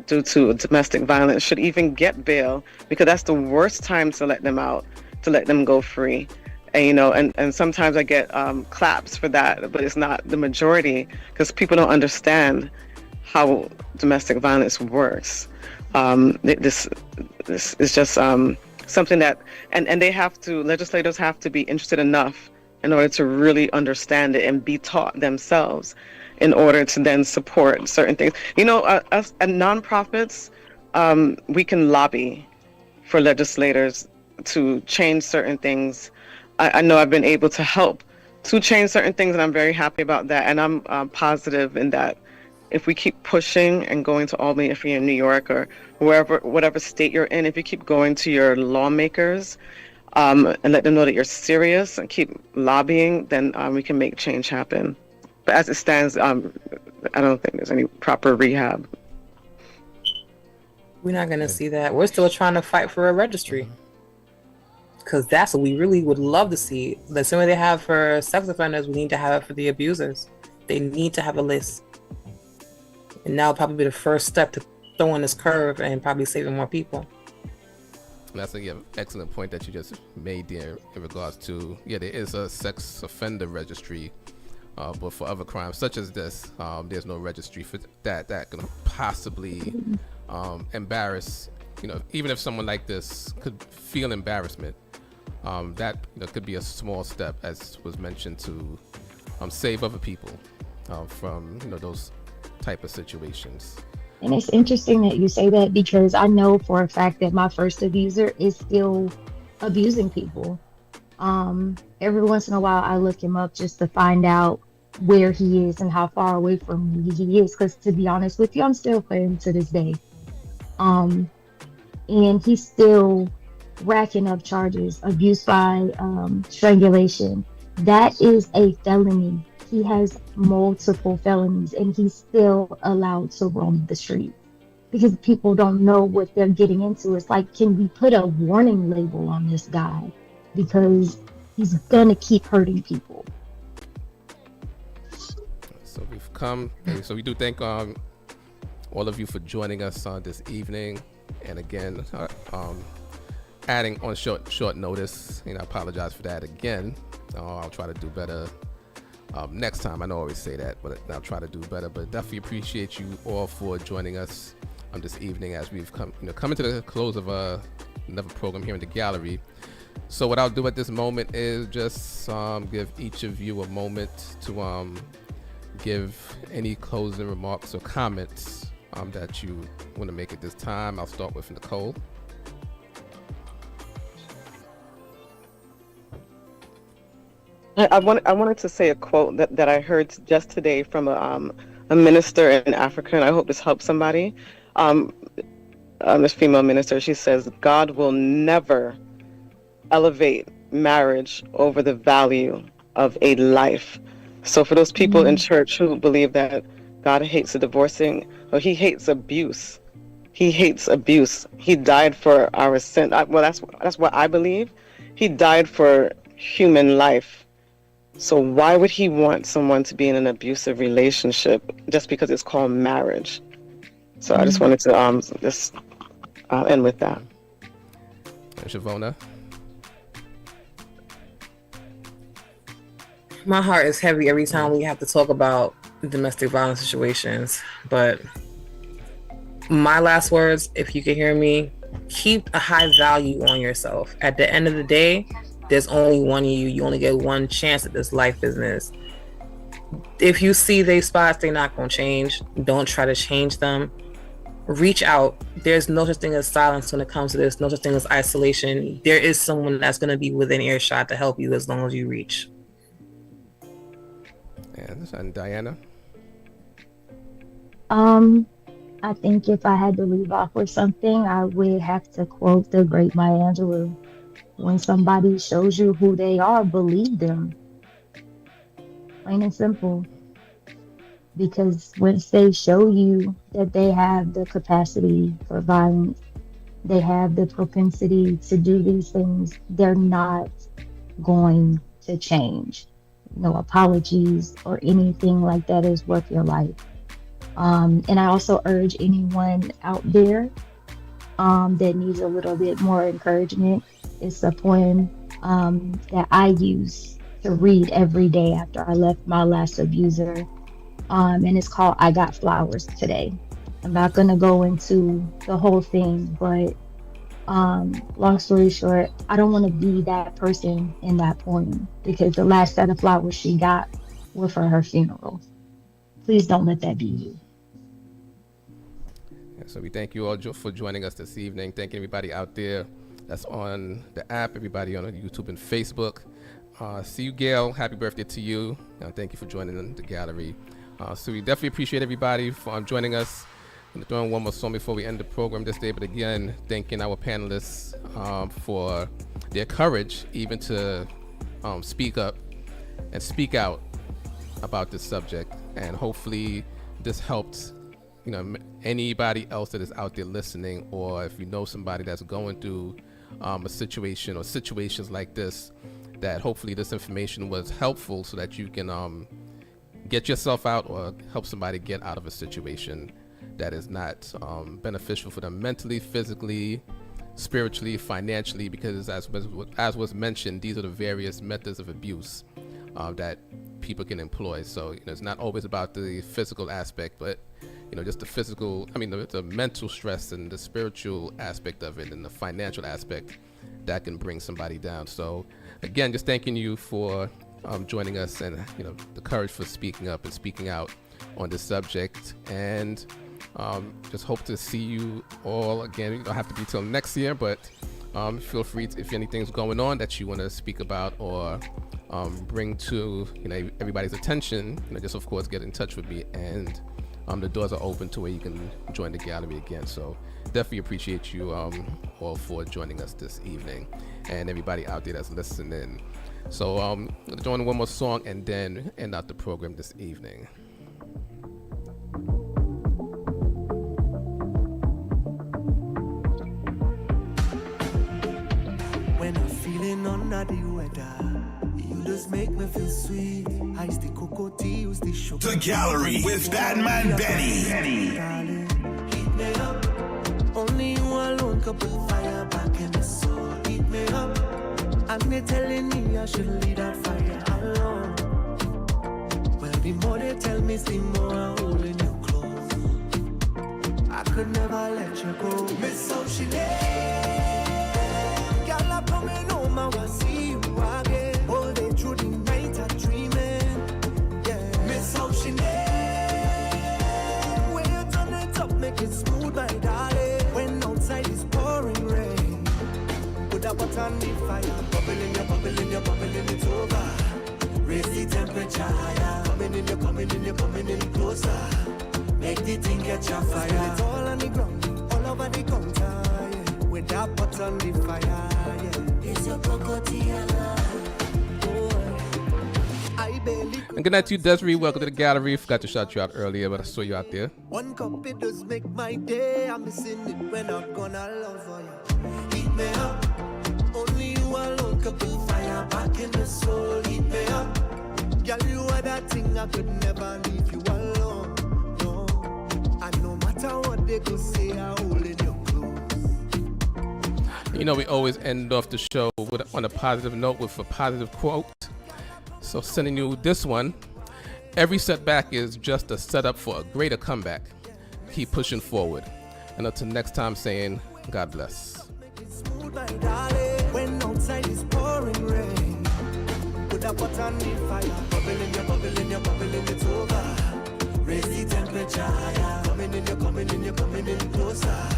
S8: due to domestic violence should even get bail, because that's the worst time to let them out, to let them go free. And and sometimes I get claps for that, but it's not the majority, because people don't understand how domestic violence works. This is just something that, and they have to, legislators have to be interested enough in order to really understand it and be taught themselves in order to then support certain things. Us at nonprofits, we can lobby for legislators to change certain things. I know I've been able to help to change certain things, and I'm very happy about that. And I'm positive in that if we keep pushing and going to Albany, if you're in New York or whatever state you're in, if you keep going to your lawmakers and let them know that you're serious and keep lobbying, then we can make change happen. But as it stands, I don't think there's any proper rehab.
S10: We're not going to see that. We're still trying to fight for a registry, because that's what we really would love to see. The same way they have for sex offenders, we need to have it for the abusers. They need to have a list. And now probably be the first step to throwing this curve and probably saving more people.
S5: That's an excellent point that you just made there in regards to, there is a sex offender registry, but for other crimes such as this, there's no registry for that can possibly embarrass, even if someone like this could feel embarrassment, that could be a small step, as was mentioned, to save other people from those type of situations.
S9: And it's interesting that you say that, because I know for a fact that my first abuser is still abusing people. Every once in a while I look him up just to find out where he is and how far away from me he is, because to be honest with you, I'm still playing to this day. And he's still racking up charges, abuse by strangulation. That is a felony. He has multiple felonies, and he's still allowed to roam the street because people don't know what they're getting into. It's like, can we put a warning label on this guy, because he's gonna keep hurting people.
S5: So we've come, so we do thank all of you for joining us this evening, and again, adding on short notice. I apologize for that again. I'll try to do better next time. I know I always say that, but I'll try to do better. But definitely appreciate you all for joining us on this evening as we've come into the close of another program here in the gallery. So what I'll do at this moment is just give each of you a moment to give any closing remarks or comments that you want to make at this time. I'll start with Nicole.
S8: I wanted to say a quote that I heard just today from a minister in Africa, and I hope this helps somebody. This female minister, she says, God will never elevate marriage over the value of a life. So for those people in church who believe that God hates the divorcing, or he hates abuse. He hates abuse. He died for our sin. Well, that's what I believe. He died for human life. So why would he want someone to be in an abusive relationship just because it's called marriage? So I just wanted to just end with that.
S5: Shavona?
S10: My heart is heavy every time we have to talk about domestic violence situations, but my last words, if you can hear me, keep a high value on yourself. At the end of the day, there's only one of you. You only get one chance at this life business. If you see they spots, they're not going to change. Don't try to change them. Reach out. There's no such thing as silence when it comes to this. No such thing as isolation. There is someone that's going to be within earshot to help you as long as you reach.
S5: And Diana?
S9: I think if I had to leave off with something, I would have to quote the great Maya Angelou. When somebody shows you who they are, believe them. Plain and simple. Because once they show you that they have the capacity for violence, they have the propensity to do these things, they're not going to change. No apologies or anything like that is worth your life. And I also urge anyone out there that needs a little bit more encouragement. It's a poem that I use to read every day after I left my last abuser. And it's called I Got Flowers Today. I'm not going to go into the whole thing, but long story short, I don't want to be that person in that poem because the last set of flowers she got were for her funeral. Please don't let that be you.
S5: So we thank you all for joining us this evening. Thank everybody out there that's on the app, everybody on YouTube and Facebook. See you, Gail. Happy birthday to you. Thank you for joining the gallery. So we definitely appreciate everybody for joining us. I'm throwing one more song before we end the program this day, but again, thanking our panelists for their courage even to speak up and speak out about this subject. And hopefully this helped anybody else that is out there listening, or if you know somebody that's going through a situation or situations like this, that hopefully this information was helpful so that you can get yourself out or help somebody get out of a situation that is not beneficial for them mentally, physically, spiritually, financially, because as was mentioned, these are the various methods of abuse that people can employ. So it's not always about the physical aspect, but just the physical, the mental stress and the spiritual aspect of it and the financial aspect that can bring somebody down. So again, just thanking you for joining us and the courage for speaking up and speaking out on this subject. And just hope to see you all again. You don't have to be till next year, but feel free to, if anything's going on that you want to speak about or bring to everybody's attention, just of course get in touch with me, and the doors are open to where you can join the gallery again. So definitely appreciate you all for joining us this evening, and everybody out there that's listening. So join one more song and then end out the program this evening.
S2: When I'm feeling under the weather, you just make me feel sweet. Ice the cocoa tea, use the sugar.
S4: The Gallery with BadMan Benny.
S2: Darling, heat me up. Only you alone can put fire back in the soul. Heat me up. And they telling me I should leave that fire alone. Well, the more they tell me, the more I'm holding you close. I could never let you go. Miss how she lay. Girl, I'm coming home, I will see you again. All day through the night, I'm dreaming. Yeah. Miss how she lay. When you turn it up, make it smooth, my darling. When outside is pouring rain, put that water on the fire. Bubbling, you're bubbling, it's over. the thing catch a fire. Spill it all on the ground, all over the counter, yeah. With that pot on the fire, yeah. It's your cocoa
S5: And good night to you, Desiree. Welcome to the gallery. Forgot to shout you out earlier, but I saw you out there.
S2: One cup, it does make my day. I'm missing it when I'm gonna love for you. Heat me up. Only you alone could put fire back in the soul. Heat me up. Girl, you are that thing I could never leave you alone. No. And no matter what they could say, I hold in your clothes.
S5: You know, we always end off the show on a positive note with a positive quote. So sending you this one. Every setback is just a setup for a greater comeback. Keep pushing forward. And until next time, saying, God bless.
S2: Smooth, my darling. When outside is pouring rain, put a pot on the fire. Bubbling, you're bubbling, you're bubbling, it's over. Raise the temperature higher. Coming in, you're coming in, you're coming in closer.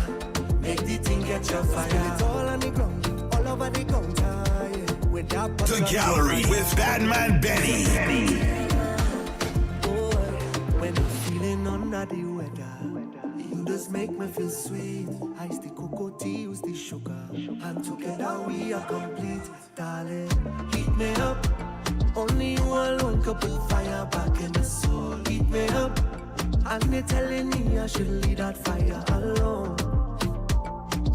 S2: Make the thing catch your fire. Spill it all on the ground, all over the counter, yeah.
S4: The gallery with BadMan Benny.
S2: When I'm feeling under the weather, you just make me feel sweet. Ice the cocoa, Tues the sugar, and together we are complete, darling. Heat me up. Only you alone could put fire back in the soul. Heat me up. And they telling me I should leave that fire alone.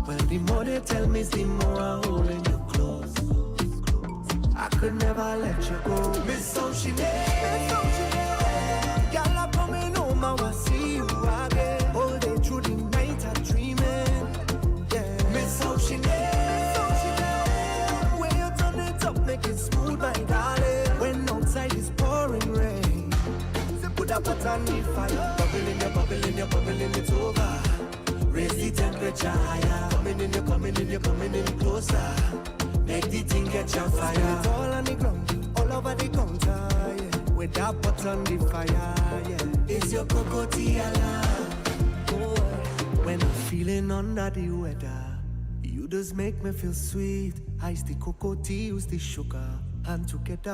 S2: Well, the more they tell me, the more I hold in you close. I could never let you go. Miss Ocean, Miss Ocean. Girl, I'm coming home, I will see you again. All day through the night, I'm dreaming. Yeah. Miss Ocean, Miss Ocean. When you turn it up, make it smooth, my darling. When outside is pouring rain, so put a pot on the fire. Bubbling, you're bubbling, you're bubbling, it's over. Raise the temperature higher. Coming in, you're coming in, you're coming in closer. Make the thing catch your fire. Spill it all on the ground, all over the counter, yeah. With that pot on the fire, yeah. It's your cocoa tea alarm. Boy, when I'm feeling under the weather, you just make me feel sweet. Ice the cocoa tea, use the sugar, and together